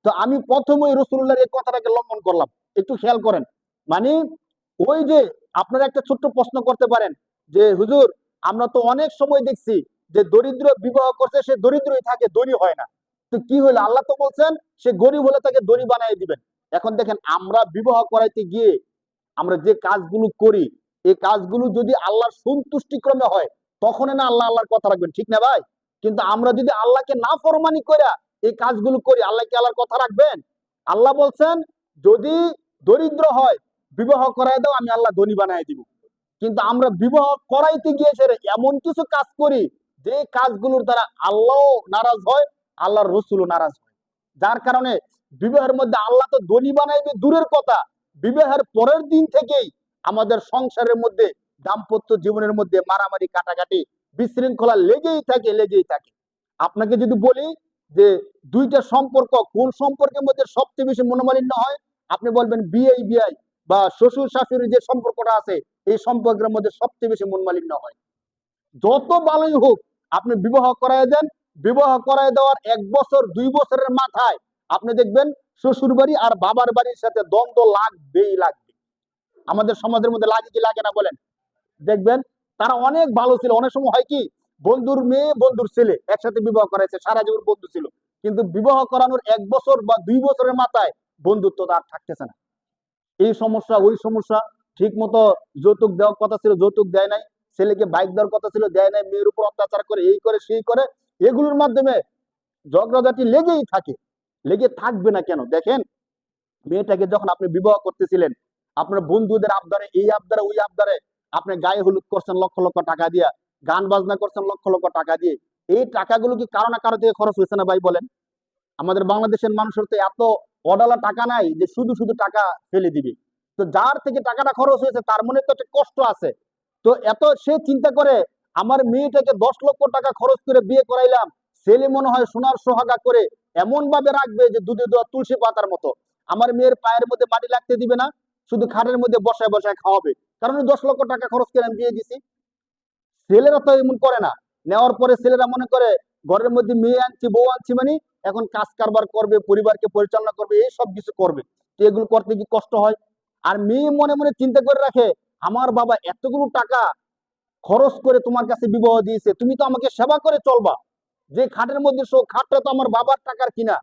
তো আমি প্রথমে রাসূলুল্লাহর এই কথাটাকে লঙ্ঘন করলাম। একটু খেয়াল করেন। মানে ওই যে আপনারা একটা ছোট্ট প্রশ্ন করতে পারেন যে হুজুর, আমরা তো অনেক সময় দেখছি যে দরিদ্র বিবাহ করছে, সে দরিদ্রই থাকে, ধনী হয় না। তো কি হলো? আল্লাহ তো বলছেন সে গরিব হলে তাকে ধনী বানিয়ে দিবেন। এখন দেখেন আমরা বিবাহ করাইতে গিয়ে আমরা যে কাজগুলো করি, এই কাজগুলো যদি আল্লাহর সন্তুষ্টিক্রমে হয়, তখন না আল্লাহ আল্লাহর কথা রাখবেন, ঠিক না ভাই? কিন্তু আমরা যদি আল্লাহকে না ফরমানি করে এই কাজগুলো করি, আল্লাহ কি আল্লাহর কথা রাখবেন? আল্লাহ বলছেন যদি দরিদ্র হয় বিবাহ করাই দাও, আমি আল্লাহ ধনী বানাই দিব। কিন্তু আমরা বিবাহ করাইতে গিয়ে সেরে এমন কিছু কাজ করি যে কাজগুলোর দ্বারা আল্লাহ নারাজ হয়, আল্লাহর রসুলও নারাজ হয়। যার কারণে বিবাহের মধ্যে আল্লাহ তো ধনী বানাইবে দূরের কথা, বিবাহের পরের দিন থেকেই আমাদের সংসারের মধ্যে, দাম্পত্য জীবনের মধ্যে মারামারি, কাটাকাটি, বিশৃঙ্খলা লেগেই থাকে, লেগেই থাকে। আপনাকে যদি বলি যে দুইটা সম্পর্ক, কোন সম্পর্কের মধ্যে সবচেয়ে বেশি মনোমালিন্য হয়, আপনি বলবেন বিয়ে বিয়ে বা শ্বশুর শাশুড়ির যে সম্পর্কটা আছে, এই সম্পর্কের মধ্যে সবচেয়ে বেশি মনোমালিন্য হয়। যত ভালোই হোক আপনি বিবাহ করায় দেন, বিবাহ করায় দেওয়ার 1 বছর 2 বছরের মাথায় আপনি দেখবেন শ্বশুর বাড়ি আর বাবার বাড়ির সাথে দ্বন্দ্ব লাগবেই লাগবে। আমাদের সমাজের মধ্যে লাগে কি লাগে না বলেন? দেখবেন তারা অনেক ভালো ছিল। অনেক সময় হয় কি, বন্ধুর মেয়ে বন্ধুর ছেলে একসাথে বিবাহ করাইছে, সারা জীবন বন্ধু ছিল, কিন্তু বিবাহ করানোর 1 বছর বা 2 বছরের মাথায় বন্ধুত্ব আর থাকতেছে না। এই সমস্যা ওই সমস্যা, ঠিক মতো যৌতুক দেওয়ার কথা ছিল যৌতুক দেয় নাই, ছেলেকে বাইক দেওয়ার কথা ছিল দেয় নাই, মেয়ের উপর অত্যাচার করে, এই করে সেই করে, এগুলোর মাধ্যমে ঝগড়াঝাটি লেগেই থাকে। লেগে থাকবে না কেন? দেখেন, মেয়েটাকে যখন আপনি বিবাহ করতেছিলেন, আপনার বন্ধুদের আবদারে, এই আবদারে ওই আবদারে আপনি গায়ে হলুদ করছেন লক্ষ লক্ষ টাকা দিয়ে, গান বাজনা করছেন লক্ষ লক্ষ টাকা দিয়ে, এই টাকাগুলো কি কারো না কারো থেকে খরচ হয়েছে না ভাই বলেন? আমাদের বাংলাদেশের মানুষের তো এত অডালা টাকা নাই যে শুধু শুধু টাকা ফেলে দিবে। তো যার থেকে টাকাটা খরচ হয়েছে তার মনে তো একটা কষ্ট আছে। তো এত সে চিন্তা করে, আমার মেয়েটাকে 10 লক্ষ টাকা খরচ করে বিয়ে করাইলাম, ছেলে মনে হয় সোনার সোহাগা করে এমন ভাবে রাখবে যে দুধে দেওয়া তুলসী পাতার মতো, আমার মেয়ের পায়ের মধ্যে মাটি লাগতে দিবে না, শুধু খাটের মধ্যে বসায় বসায় খাওয়াবে, কারণ 10 লক্ষ টাকা খরচ করে আমি বিয়ে দিছি। ছেলেরা তো এমন করে না। নেওয়ার পরে ছেলেরা মনে করে ঘরের মধ্যে মেয়ে আনছি বউ আনছি মানে এখন কাজ কারবার করবে, পরিবারকে পরিচালনা করবে, এই সব কিছু করবে। তো এগুলো করতে কি কষ্ট হয়? আর মেয়ে মনে মনে চিন্তা করে রাখে, আমার বাবা এতগুলো টাকা খরচ করে তোমার কাছে বিবাহ দিয়েছে, তুমি তো আমাকে সেবা করে চলবা। যে খাটের মধ্যে খাটটা তো আমার বাবার টাকার কিনা,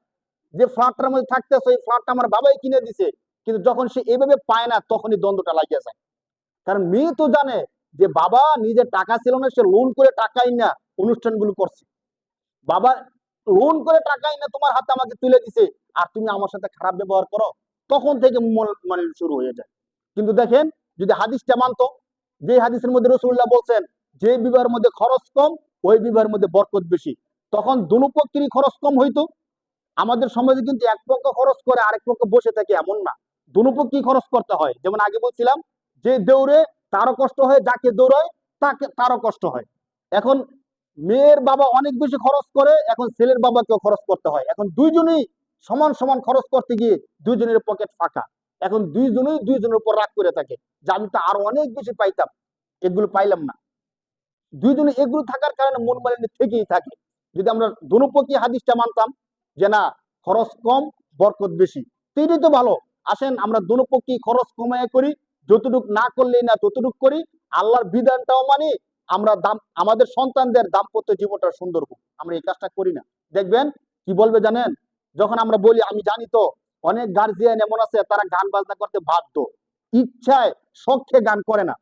যে ফ্ল্যাটটার মধ্যে থাকতেছে ওই ফ্ল্যাটটা আমার বাবাই কিনে দিছে। কিন্তু যখন সে এভাবে পায় না তখনই দ্বন্দ্বটা লাগিয়ে যায়। কারণ মেয়ে তো জানে যে বাবা নিজের টাকা ছিল না, সে লোন করে টাকাই না অনুষ্ঠানগুলো করছে, বাবা লোন করে টাকাই না তোমার হাতে আমাকে তুলে দিছে, আর তুমি আমার সাথে খারাপ ব্যবহার করো, তখন থেকে মানে শুরু হয়ে যায়। কিন্তু দেখেন, যদি হাদিসটা মানতো, যে হাদিসের মধ্যে রাসূলুল্লাহ বলছেন যে বিবাহের মধ্যে খরচ কম ওই বিবাহের মধ্যে বরকত বেশি, তখন দুনো পক্ষেরই খরচ কম হইতো। আমাদের সমাজে কিন্তু এক পক্ষ খরচ করে আরেক পক্ষ বসে থাকে এমন না, দুনো পক্ষই খরচ করতে হয়। যেমন আগে বলছিলাম, যে দৌড়ে তারও কষ্ট হয়, যাকে দৌড়ায় তাকে তারও কষ্ট হয়। এখন মেয়ের বাবা অনেক বেশি খরচ করে, এখন ছেলের বাবাকেও খরচ করতে হয়। এখন দুইজনই সমান সমান খরচ করতে গিয়ে দুইজনের পকেট ফাঁকা। এখন দুইজনই দুইজনের উপর রাগ করে থাকে যে আমি তো আরো অনেক বেশি পাইতাম, এগুলো পাইলাম না। দুইজনে এগুলো থাকার কারণে মন মালিন্য থেকেই থাকে। যদি আমরা দুপক্ষী হাদিসটা মানতাম যে না, খরচ কম বরকত বেশি, তো এটাই তো ভালো। আসেন আমরা দুপক্ষী খরচ কমায় করি, যতটুক না করলেই না ততটুক করি, আল্লাহর বিধানটাও মানি, আমরা আমাদের সন্তানদের দাম্পত্য জীবনটা সুন্দর হোক, আমরা এই কাজটা করি না। দেখবেন কি বলবে জানেন, যখন আমরা বলি, আমি জানি তো অনেক গার্জিয়ান এমন আছে তারা গান বাজনা করতে বাধ্য, ইচ্ছায় শখে গান করে না।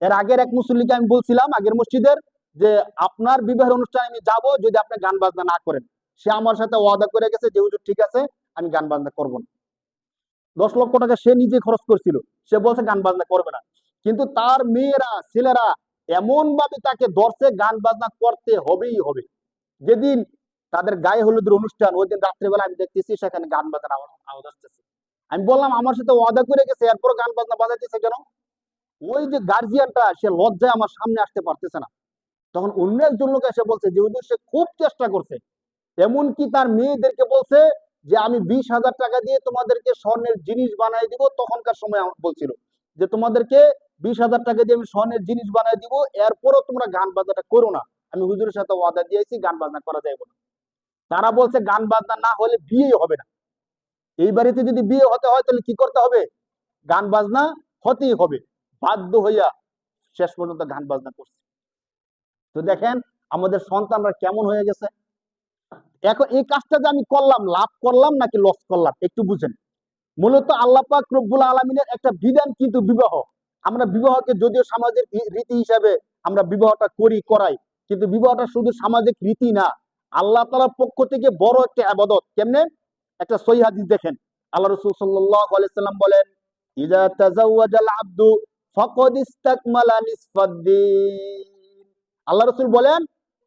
এর আগের এক মুসল্লিকে আমি বলছিলাম আগের মসজিদের, যে আপনার বিবাহের অনুষ্ঠানে আমি যাব যদি আপনি গান বাজনা না করেন। সে আমার সাথে ওয়াদা করে গেছে যে হুজুর ঠিক আছে, আমি গান বাজনা করবো না। 10 লক্ষ টাকা সে নিজে খরচ করছিল, সে বলছে গান বাজনা করবে না। কিন্তু তার মেয়েরা ছেলেরা এমন ভাবে তাকে ধরছে, গান বাজনা করতে হবেই হবে। যেদিন তাদের গায়ে হলুদের অনুষ্ঠান, ওই দিন রাত্রেবেলা আমি দেখতেছি সেখানে গান বাজনা আওয়াজ আসতেছে। আমি বললাম আমার সাথে ওয়াদা করে গেছে, এরপর গান বাজনা বাজাইতেছে কেন? ওই যে গার্জিয়ানটা, সে লজ্জায় আমার সামনে আসতে পারতেছে না। তখন অন্য একজন লোক এসে বলছে যে হুজুর সে খুব চেষ্টা করছে, এমনকি তার মেয়েদেরকে বলছে যে আমি 20,000 টাকা দিয়ে তোমাদেরকে স্বর্ণের জিনিস বানাই দিব। তখনকার সময় বলছিল যে তোমাদেরকে 20,000 টাকা দিয়ে আমি স্বর্ণের জিনিস বানাই দিব, এরপরও তোমরা গান বাজনাটা করো না। আমি হুজুরের সাথে ওয়াদা দিয়েছি গান বাজনা করা যাবে না। তারা বলছে গান বাজনা না হলে বিয়েই হবে না। এই বাড়িতে যদি বিয়ে হতে হয় তাহলে কি করতে হবে? গান বাজনা হতেই হবে। বাধ্য হইয়া শেষ পর্যন্ত গান বাজনা করছে। তো দেখেন আমাদের সন্তানরা কেমন হয়ে গেছে। এখন এই কাজটা যে আমি করলাম, লাভ করলাম নাকি লস করলাম একটু বুঝেন। মূলত আল্লাহ পাক রব্বুল আলামিনের একটা বিধান কিন্তু বিবাহ। আমরা বিবাহকে যদিও সামাজিক রীতি হিসাবে আমরা বিবাহটা করাই, কিন্তু বিবাহটা শুধু সামাজিক রীতি না, আল্লাহ তাআলার পক্ষ থেকে বড় একটা ইবাদত। কেমনে? একটা সহিহ হাদিস দেখেন, আল্লাহ রাসূল সাল্লাল্লাহু আলাইহি সাল্লাম বলেন, ইযা তাযাওয়াজাল আবদু ফাকাদ ইসতাকমালা নিসফাদ-দীন। আল্লাহ রাসূল বলেন,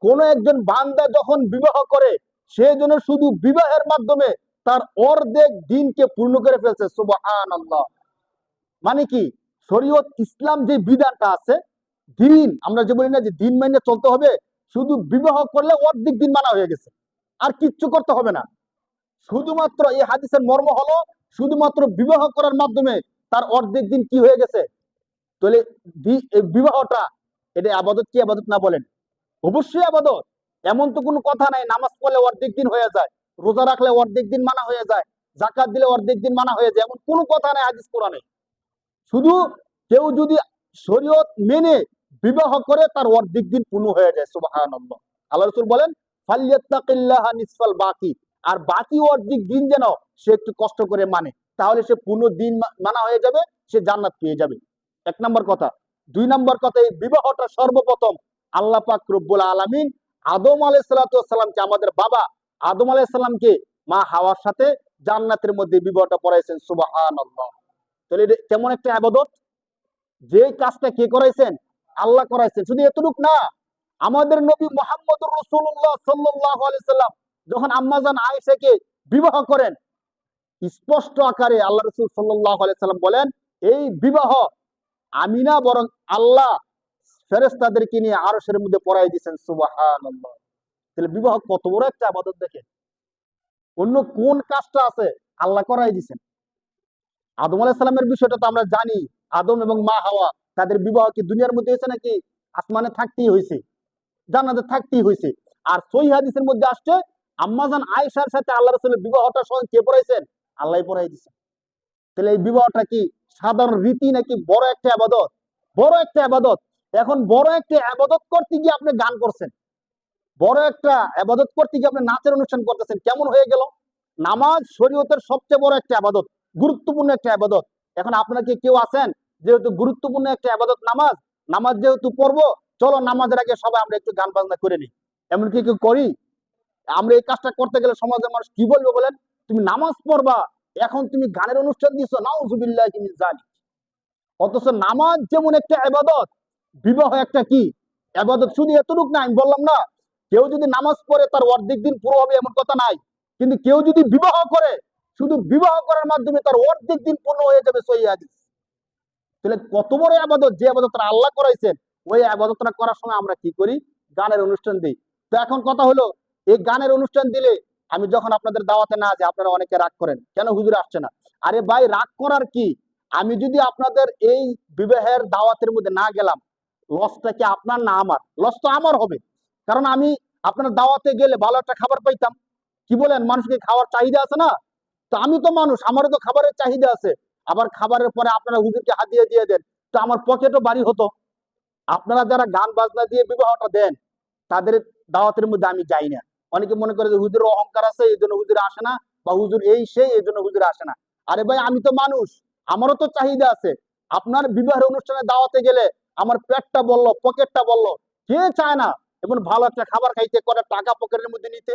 কোন একজন বান্দা যখন বিবাহ করে, সে যেন শুধু বিবাহের মাধ্যমে তার অর্ধেক দিনকে পূর্ণ করে ফেলছে। সুবহানাল্লাহ। মানে কি, শরীয়ত ইসলাম যে বিধানটা আছে, দিন আমরা যে বলি না যে দিন মেনে চলতে হবে, শুধু বিবাহ করলে অর্ধেক দিন মানা হয়ে গেছে, আর কিচ্ছু করতে হবে না। শুধুমাত্র এই হাদিসের মর্ম হলো শুধুমাত্র বিবাহ করার মাধ্যমে তার অর্ধেক দিন কি হয়ে গেছে। তাহলে বিবাহটা এটা আবাদত কি আবাদত না বলেন? অবশ্যই আবাদত। এমন তো কোনো কথা নাই নামাজ পড়লে অর্ধেক দিন হয়ে যায়, রোজা রাখলে অর্ধেক দিন মানা হয়ে যায়, যাকাত দিলে অর্ধেক দিন মানা হয়ে যায়, এমন কোনো কথা নাই হাদিস কোরআনে। শুধু কেউ যদি শরীয়ত মেনে বিবাহ করে তার অর্ধেক দিন পূর্ণ হয়ে যায়। সুবহানাল্লাহ। আল্লাহ রাসূল বলেন ফালিয়াত্তাকিল্লাহা নিসফাল বাকি, আর বাকি অর্ধেক দিন যেন সে একটু কষ্ট করে মানে, তাহলে সে পূর্ণ দিন মানা হয়ে যাবে, সে জান্নাত পেয়ে যাবে। এক নম্বর কথা। দুই নম্বর কথা, এই বিবাহটা সর্বপ্রথম আল্লাহ পাক রব্বুল আলামিন আদম আলাইহিস সালাতু ওয়াস সালামকে, আমাদের বাবা আদম আলাইহিস সালামকে মা হাওয়ার সাথে জান্নাতের মধ্যে বিবাহটা পড়াইছেন। সুবহানাল্লাহ। তাহলে এটা কেমন একটা ইবাদত, যে কাজটা কে করাইছেন? আল্লাহ করাইছেন। শুধু এতটুক না, আমাদের নবী মুহাম্মদুর রাসূলুল্লাহ সাল্লাল্লাহু আলাইহি সাল্লাম যখন আম্মাজান আয়েশাকে বিবাহ করেন, স্পষ্ট আকারে আল্লাহ রাসূল সাল্লাল্লাহু আলাইহি সাল্লাম বলেন, এই বিবাহ আমি না, বরং আল্লাহ ফেরেশতাদেরকে নিয়ে আরশের মধ্যে পড়াই দিয়েছেন। সুবহানাল্লাহ। তাহলে বিবাহ কত বড় একটা ইবাদত দেখেন। অন্য কোন কাজটা আছে আল্লাহ করাই দিয়েছেন। আদম আলাইহিস সালামের বিষয়টা তো আমরা জানি। আদম এবং মা হাওয়া, তাদের বিবাহ কি দুনিয়ার মধ্যে হয়েছে নাকি আসমানে থাকতেই হয়েছে, জান্নাতে থাকতেই হয়েছে। আর সহিহ হাদিসের মধ্যে আসছে আম্মাজান আয়েশার সাথে আল্লাহ রাসূলের বিবাহটা স্বয়ং কে পড়াইছেন? আল্লাহই পড়াই দিয়েছেন। তাহলে এই বিবাহটা কি সাধারণ রীতি নাকি বড় একটা ইবাদত? বড় একটা ইবাদত। এখন বড় একটা ইবাদত করতে গিয়ে আপনি গান করছেন, বড় একটা ইবাদত করতে গিয়ে আপনি নাচের অনুষ্ঠান করতেছেন, কেমন হয়ে গেল? নামাজ শরীয়তের সবচেয়ে বড় একটা ইবাদত, গুরুত্বপূর্ণ একটা ইবাদত। এখন আপনাকে কেউ আছেন, যেহেতু গুরুত্বপূর্ণ একটা ইবাদত নামাজ, নামাজ যেহেতু পড়বো, চলো নামাজের আগে সবাই আমরা একটু গান বাজনা করে নিই, এমন কি কেউ করি? আমরা এই কাজটা করতে গেলে সমাজের মানুষ কি বলবে বলেন? তুমি নামাজ পড়বা, এখন তুমি গানের অনুষ্ঠান দিছো, নাউজুবিল্লাহি মিন যালিক। অথচ নামাজ যেমন একটা ইবাদত, বিবাহ একটা কি ইবাদত। শুধু এতটুক না, আমি বললাম না কেউ যদি নামাজ পড়ে তার অর্ধেক দিন পুরো হবে এমন কথা নাই, কিন্তু কেউ যদি বিবাহ করে, শুধু বিবাহ করার মাধ্যমে তার অর্ধেক দিন পূর্ণ হয়ে যাবে। সহিহ হাদিস। তাহলে কত বড় ইবাদত, যে ইবাদতটা আল্লাহ করাইছেন, ওই ইবাদতটা করার সময় আমরা কি করি? গানের অনুষ্ঠান দিই। তো এখন কথা হলো, এই গানের অনুষ্ঠান দিলে আমি যখন আপনাদের দাওয়াতে না যাই, আপনারা অনেকে রাগ করেন, কেন হুজুর আসছে না? আরে ভাই, রাগ করার কি? আমি যদি আপনাদের এই বিবাহের দাওয়াতের মধ্যে না গেলাম, লসটা কি আপনার না আমার? লস তো আমার হবে, কারণ আমি আপনার দাওয়াতে গেলে ভালো একটা খাবার পাইতাম। কি বলেন? মানুষকে খাওয়ার চাহিদা আছে না? তো আমি তো মানুষ, আমারও তো খাবারের চাহিদা আছে। আবার খাবারের পরে আপনারা হুজুরকে হাদিয়া দিয়ে দেন, তো আমার পকেটও ভারী হতো। আপনারা যারা গান বাজনা দিয়ে বিবাহটা দেন, তাদের দাওয়াতের মধ্যে আমি যাই না। অনেকে মনে করে যে হুজুরের অহংকার আছে, এই জন্য হুজুর আসে না, বা হুজুর এই সেই, এই জন্য হুজুর আসে না। আরে ভাই, আমি তো মানুষ, আমারও তো চাহিদা আছে। আপনার বিবাহের অনুষ্ঠানে দাওয়াতে গেলে আমার পেটটা বললো, পকেটটা বললো, কে চায় না এমন ভালো একটা খাবার খাইতে, করে টাকা পকেটের মধ্যে নিতে?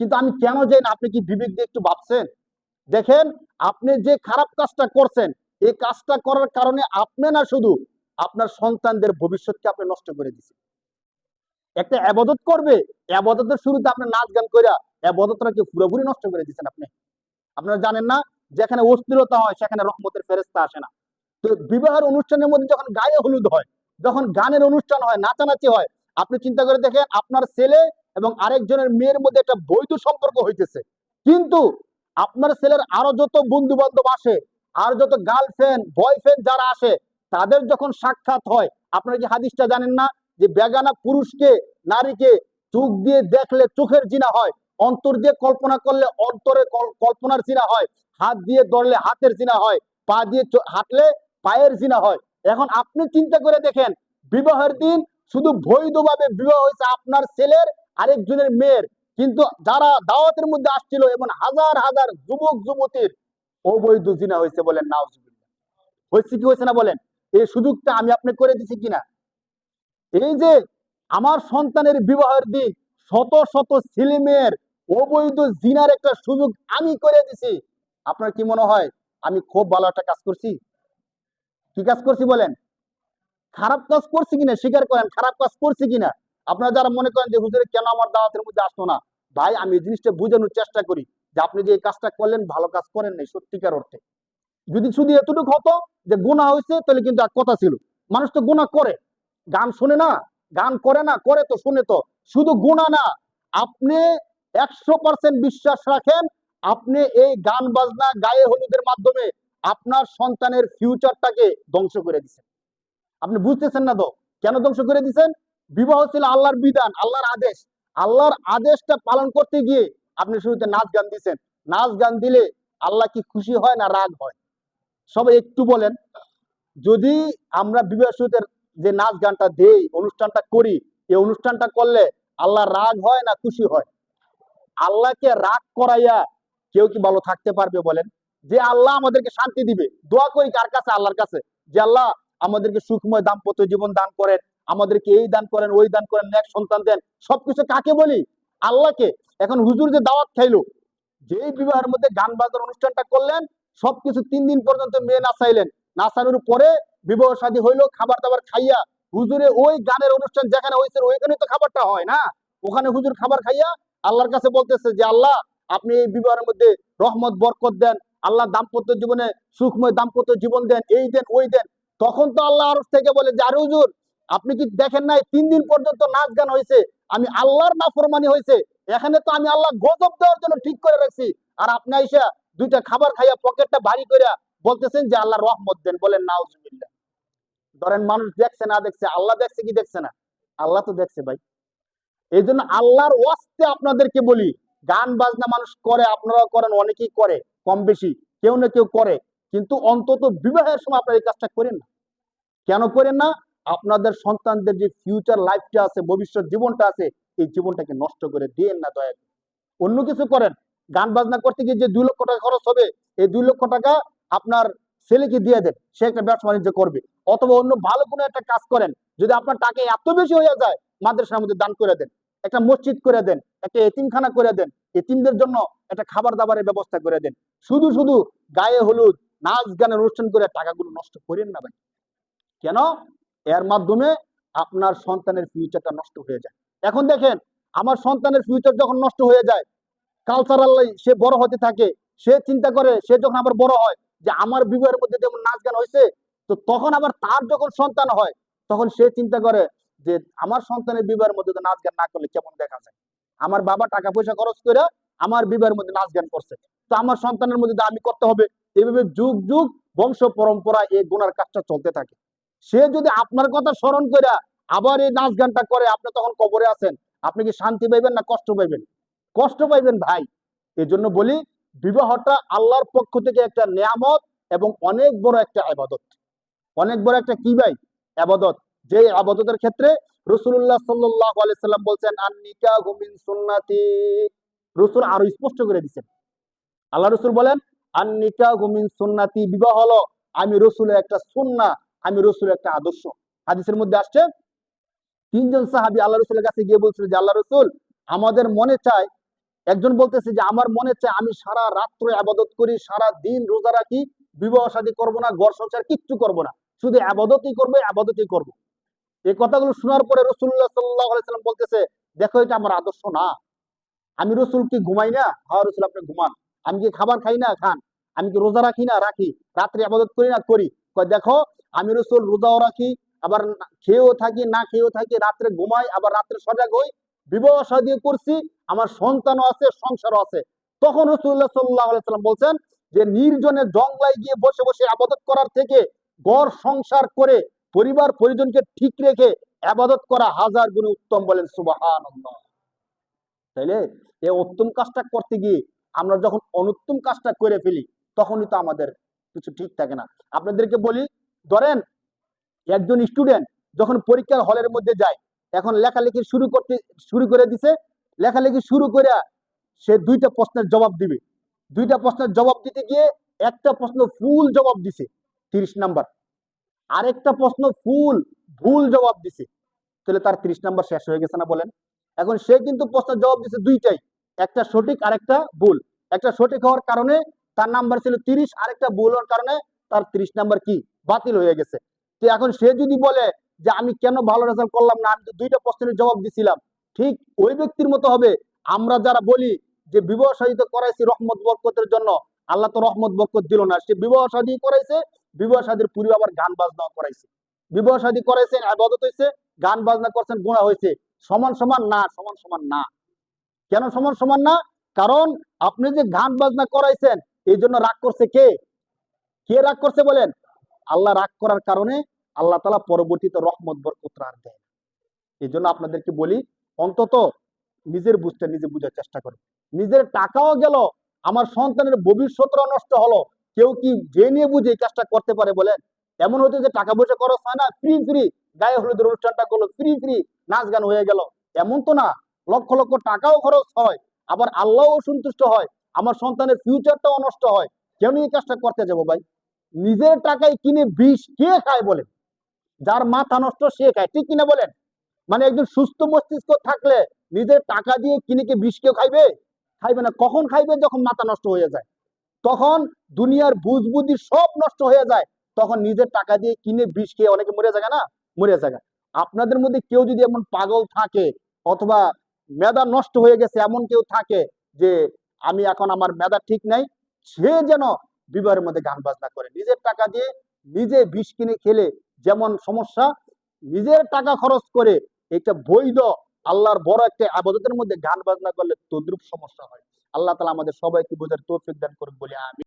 কিন্তু আমি কেন যাই না? আপনি কি বিবেক দিয়ে একটু ভাবছেন? দেখেন, আপনি যে খারাপ কাজটা করছেন, এই কাজটা করার কারণে আপনি না, শুধু আপনার সন্তানদের ভবিষ্যৎকে আপনি নষ্ট করে দিচ্ছেন। একটা আবাদত করবে, আবাদতের শুরুতে আপনি নাচ গান কইরা আবাদতটাকে পুরোপুরি নষ্ট করে দিচ্ছেন আপনি। আপনারা জানেন না, যেখানে অস্থিরতা হয় সেখানে রহমতের ফেরেশতা আসে না। তো বিবাহের অনুষ্ঠানের মধ্যে যখন গায়ে হলুদ হয়, যখন গানের অনুষ্ঠান হয়, নাচানাচি হয়, আপনি চিন্তা করে দেখেন আপনার ছেলে এবং আরেকজনের মেয়ের মধ্যে একটা বৈধ সম্পর্ক হইতেছে, কিন্তু আপনার ছেলের আরো যত বন্ধু বান্ধব আসে, আর যত গার্লফ্রেন্ড বয়ফ্রেন্ড যারা আসে, তাদের যখন সাক্ষাৎ হয়, আপনারা কি হাদিসটা জানেন না যে বেগানা পুরুষকে, নারীকে চোখ দিয়ে দেখলে চোখের জিনা হয়, অন্তর দিয়ে কল্পনা করলে অন্তরের কল্পনার জিনা হয়, হাত দিয়ে ধরলে হাতের জিনা হয়, পা দিয়ে হাঁটলে পায়ের জিনা হয়। এখন আপনি চিন্তা করে দেখেন, বিবাহের দিন শুধু বৈধভাবে বিবাহ হয়েছে আপনার ছেলের আরেকজনের মেয়ের, কিন্তু যারা দাওয়াতের মধ্যে আসছিল এবং হাজার হাজার যুবক যুবতীর অবৈধ জিনা হয়েছে। বলেন নাউজুবিল্লাহ। হয়েছে কি হয়েছে না বলেন? এই সুযোগটা আমি আপনি করে দিছি কিনা? এই যে আমার সন্তানের বিবাহের দিন শত শত ছেলে মেয়ের অবৈধ জিনার একটা সুযোগ আমি করে দিছি, আপনার কি মনে হয় আমি খুব ভালো একটা কাজ করছি? কি কাজ করছি বলেন? খারাপ কাজ করছি কিনা স্বীকার করেন, খারাপ কাজ করছি কিনা? আপনারা যারা মনে করেন যে হুজুরে কেন আমার দাওয়াতের মধ্যে আসতো না, ভাই আমি এই জিনিসটা বোঝানোর চেষ্টা করি যে আপনি যে এই কাজটা করলেন ভালো কাজ করেন নাই সত্যিকার অর্থে। যদি শুধু এতটুকু হতো যে গুনাহ হয়েছে, তাহলে কিন্তু এক কথা ছিল। মানুষ তো গুনাহ করে, গান শোনে না, গান করে না, করে তো শুনে তো। শুধু গুনাহ না, আপনি 100% বিশ্বাস রাখেন, আপনি এই গান বাজনা গায়ে হলুদের মাধ্যমে আপনার সন্তানের ফিউচারটাকে ধ্বংস করে দিচ্ছেন। আপনি বুঝতেছেন না তো কেন ধ্বংস করে দিচ্ছেন? বিবাহ ছিল আল্লাহর বিধান, আল্লাহর আদেশ। আল্লাহর আদেশটা পালন করতে গিয়ে আপনি শুরুতে নাচ গান দিচ্ছেন। নাচ গান দিলে আল্লাহ কি খুশি হয় না রাগ হয়? সবাই একটু বলেন। যদি আমরা বিবাহ শুরুতে যে নাচ গানটা দেই, অনুষ্ঠানটা করি, এই অনুষ্ঠানটা করলে আল্লাহ রাগ হয় না খুশি হয়? আল্লাহকে রাগ করাইয়া কেউ কি ভালো থাকতে পারবে বলেন? যে আল্লাহ আমাদেরকে শান্তি দিবে, দোয়া করি কার কাছে? আল্লাহর কাছে, যে আল্লাহ আমাদেরকে সুখময় দাম্পত্য জীবন দান করেন, আমাদেরকে এই দান করেন, ওই দান করেন, নেক সন্তান দেন। সবকিছু কাকে বলি? আল্লাহকে। এখন হুজুর যে দাওয়াত খাইলো, যেই বিবাহের মধ্যে গান বাজার অনুষ্ঠানটা করলেন, সবকিছু 3 দিন পর্যন্ত মেয়ে নাচাইলেন, নাচানোর পরে বিবাহ শাদী হইলো, খাবার দাবার খাইয়া হুজুরে ওই গানের অনুষ্ঠান যেখানে হয়েছে ওইখানে তো খাবারটা হয় না, ওখানে হুজুর খাবার খাইয়া আল্লাহর কাছে বলতেছে যে আল্লাহ আপনি এই বিবাহের মধ্যে রহমত বরকত দেন, আল্লাহ দাম্পত্য জীবনে সুখময় দাম্পত্য জীবন দেন, এই দেন ওই দেন। তখন তো আল্লাহ আরশ থেকে বলে যে আরে হুজুর আপনি কি দেখেন নাই 3 দিন পর্যন্ত নাচ গান হয়েছে, আমি আল্লাহর নাফরমানি হয়েছে, এখানে তো আমি আল্লাহ গজব দেওয়ার জন্য ঠিক করে রাখছি, আর আপনি আইসা 2টা খাবার খাইয়া পকেটটা ভারী করে বলতেছেন যে আল্লাহ রহমত দেন। বলেন নাউজুবিল্লাহ। ধরেন মানুষ দেখছে না দেখছে, আল্লাহ দেখছে কি দেখছে না? আল্লাহ তো দেখছে ভাই। এই জন্য আল্লাহর ওয়াস্তে আপনাদেরকে বলি, গান বাজনা মানুষ করে, আপনারাও করেন, অনেকেই করে, কম বেশি কেউ না কেউ করে, কিন্তু অন্তত বিবাহের সময় আপনারা এই কাজটা করেন না। কেন করেন না? আপনাদের সন্তানদের যে ফিউচার লাইফটা আছে, ভবিষ্যৎ জীবনটা আছে, এই জীবনটাকে নষ্ট করে দিয়েন না দয়া করে। অন্য কিছু করেন, গান বাজনা করতে গিয়ে যে 2 লক্ষ টাকা খরচ হবে, এই 2 লক্ষ টাকা আপনার ছেলেকে দিয়ে দেন, সে একটা ব্যবসা বাণিজ্য করবে, অথবা অন্য ভালো কোনো একটা কাজ করেন। যদি আপনার টাকা এত বেশি হয়ে যায়, মাদ্রাসার মধ্যে দান করে দেন, একটা মসজিদ করে দেন, একটা এতিমখানা করে দেন, এতিমদের জন্য একটা খাবার দাবারের ব্যবস্থা করে দেন। শুধু শুধু গায়ে হলুদ নাচ গানের অনুষ্ঠান করে টাকাগুলো নষ্ট করেন না ভাই। কেন? এর মাধ্যমে আপনার সন্তানের ফিউচারটা নষ্ট হয়ে যায়। এখন দেখেন, আমার সন্তানের ফিউচার যখন নষ্ট হয়ে যায়, কালচারালি সে বড় হতে থাকে, সে চিন্তা করে, সে যখন আবার বড় হয় যে আমার বিবাহের মধ্যে যেমন নাচ গান হয়েছে, তো তখন আবার তার যখন সন্তান হয়, তখন সে চিন্তা করে যে আমার সন্তানের বিবাহের মধ্যে নাচ গান না করলে কেমন দেখা যায়, আমার বাবা টাকা পয়সা খরচ করে আমার বিবাহের মধ্যে নাচ গান করছে, তো আমার সন্তানের মধ্যে আমি করতে হবে। এইভাবে যুগ যুগ বংশ পরম্পরা এই গুনার কাজটা চলতে থাকে। সে যদি আপনার কথা স্মরণ করে আবার এই নাচ গানটা করে, আপনি তখন কবরে আছেন, আপনি কি শান্তি পাইবেন না কষ্ট পাইবেন? কষ্ট পাইবেন ভাই। এই জন্য বলি, বিবাহটা আল্লাহর পক্ষ থেকে একটা নিয়ামত এবং অনেক বড় একটা ইবাদত। অনেক বড় একটা কি ভাই? ইবাদত। যে ইবাদতের ক্ষেত্রে রাসূলুল্লাহ সাল্লাল্লাহু আলাইহি সাল্লাম বলছেন আন নিকাহু মিন সুন্নতি। রাসূল আরো স্পষ্ট করে দিয়েছেন। আল্লাহ রাসূল বলেন আন নিকাহু মিন সুন্নতি, বিবাহ হলো আমি রাসূলের একটা সুন্নাহ, আমি রাসূলের একটা আদর্শ। হাদিসের মধ্যে আসছে 3 জন সাহাবী আল্লাহ রাসূলের কাছে গিয়ে বলছিল যে আল্লাহ রাসূল আমাদের মনে চায়, একজন বলতেছে যে আমার মনে চায় আমি সারা রাত্র ইবাদত করি, সারা দিন রোজা রাখি, বিবাহ শাদী করব না, ঘর সংসার কিচ্ছু করব না, শুধু ইবাদতই করব, ইবাদতই করব। এই কথাগুলো শোনার পরে রাসূলুল্লাহ সাল্লাল্লাহু আলাইহি সাল্লাম বলতেছে দেখো এটা আমার আদর্শ না। আমি রাসূল কি ঘুমাই না? হ্যাঁ রাসূল আপনি ঘুমান। আমি কি খাবার খাই না? খান। আমি কি রোজা রাখি না? রাখি। রাত্রে ইবাদত করি না? করি। কয় দেখো আমি রাসূল রোজাও রাখি, আবার খেয়েও থাকি, না খেয়েও থাকি, রাত্রে ঘুমাই, আবার রাত্রে সজাগ হই, বিবাহ শাদী করছি, আমার সন্তানও আছে, সংসারও আছে। তখন রাসূলুল্লাহ সাল্লাল্লাহু আলাইহি সাল্লাম বলছেন যে নির্জনে জংলায় গিয়ে বসে বসে ইবাদত করার থেকে ঘর সংসার করে পরিবার পরিজনকে ঠিক রেখে ইবাদত করা 1000 গুণ উত্তম। বলেন সুবহানাল্লাহ। তাইলে এই উত্তম কাজটা করতে গিয়ে আমরা যখন অনুত্তম কাজটা করে ফেলি, তখনই তো আমাদের কিছু ঠিক থাকে না। আপনাদেরকে বলি, ধরেন একজন স্টুডেন্ট যখন পরীক্ষার হলের মধ্যে যায়, এখন লেখালেখি শুরু করে দিছে, লেখালেখি শুরু করে সে 2টা প্রশ্নের জবাব দিবে, 2টা প্রশ্নের জবাব দিতে গিয়ে একটা প্রশ্ন ফুল জবাব দিছে 30 নাম্বার, আরেকটা প্রশ্ন ফুল ভুল জবাব দিছে, তাহলে তার 30 নাম্বার শেষ হয়ে গেছে না বলেন? এখন সে কিন্তু প্রশ্নের জবাব দিছে 2টাই, একটা সঠিক আর একটা ভুল। একটা সঠিক হওয়ার কারণে তার নাম্বার ছিল 30, আরেকটা ভুল হওয়ার কারণে তার 30 নাম্বার কি বাতিল হয়ে গেছে। তো এখন সে যদি বলে যে আমি কেন ভালো রেজাল্ট করলাম না, আমি তো 2টা প্রশ্নের জবাব দিছিলাম, ঠিক ওই ব্যক্তির মতো হবে আমরা যারা বলি যে বিবাহ শাদী করাইছি রহমত বরকতের জন্য, আল্লাহ তো রহমত বরকত দিল না, সে বিবাহ শাদী করাইছে, বিবাহ শাদীর পূর্বে আবার গান বাজনা করাইছে, বিবাহ শাদী করাইছেন ইবাদত হইছে, গান বাজনা করছেন গুনাহ হয়েছে। সমান সমান না, সমান সমান না। কেন সমান সমান না? কারণ আপনি যে গান বাজনা করাইছেন এই জন্য রাগ করছে কে? কে রাগ করছে বলেন? আল্লাহ রাগ করার কারণে আল্লাহ তাআলা পরবর্তীতে রহমত বরকত আর দেয়। এই জন্য আপনাদেরকে বলি অন্তত নিজের বুঝতে নিজে বুঝার চেষ্টা করেন। নিজের টাকাও গেল, আমার সন্তানের ভবিষ্যৎটাও নষ্ট হলো, কেউ কি জেনে বুঝে এই কাজটা করতে পারে বলেন? এমন হতো যে টাকা পয়সা খরচ হয় না, ফ্রি ফ্রি গায়ে হলুদের অনুষ্ঠানটা করলো, ফ্রি ফ্রি নাচ গান হয়ে গেল, এমন তো না। লক্ষ লক্ষ টাকাও খরচ হয়, আবার আল্লাহও সন্তুষ্ট হয়, আমার সন্তানের ফিউচারটাও নষ্ট হয়। কেন এই কাজটা করতে যাবো ভাই? নিজের টাকায় কিনে বিষ কে খায় বলেন? যার মাথা নষ্ট সে খায়, ঠিক কিনা বলেন? মানে একজন সুস্থ মস্তিষ্ক থাকলে নিজের টাকা দিয়ে কিনে কি বিষ কেউ খাইবে? খাইবে না। কখন খাইবে? যখন মাথা নষ্ট হয়ে যায়, তখন দুনিয়ার বুঝ বুদ্ধি সব নষ্ট হয়ে যায়, তখন নিজের টাকা দিয়ে কিনে বিষ খেয়ে অনেকে মরে যায় না, মরে যায়। আপনাদের মধ্যে কেউ যদি এমন পাগল থাকে অথবা মেধা নষ্ট হয়ে গেছে এমন কেউ থাকে যে আমি এখন আমার মেধা ঠিক নাই, সে যেন বিবাহের মধ্যে গান বাজনা করে, নিজের টাকা দিয়ে নিজে বিষ কিনে খেলে যেমন সমস্যা, নিজের টাকা খরচ করে একটা বৈধ আল্লাহর বড় একটা আবাদতের মধ্যে গান বাজনা করলে তদ্রুপ সমস্যা হয়। আল্লাহ তাআলা আমাদের সবাইকে বোঝার তৌফিক দান করুন বলে আমি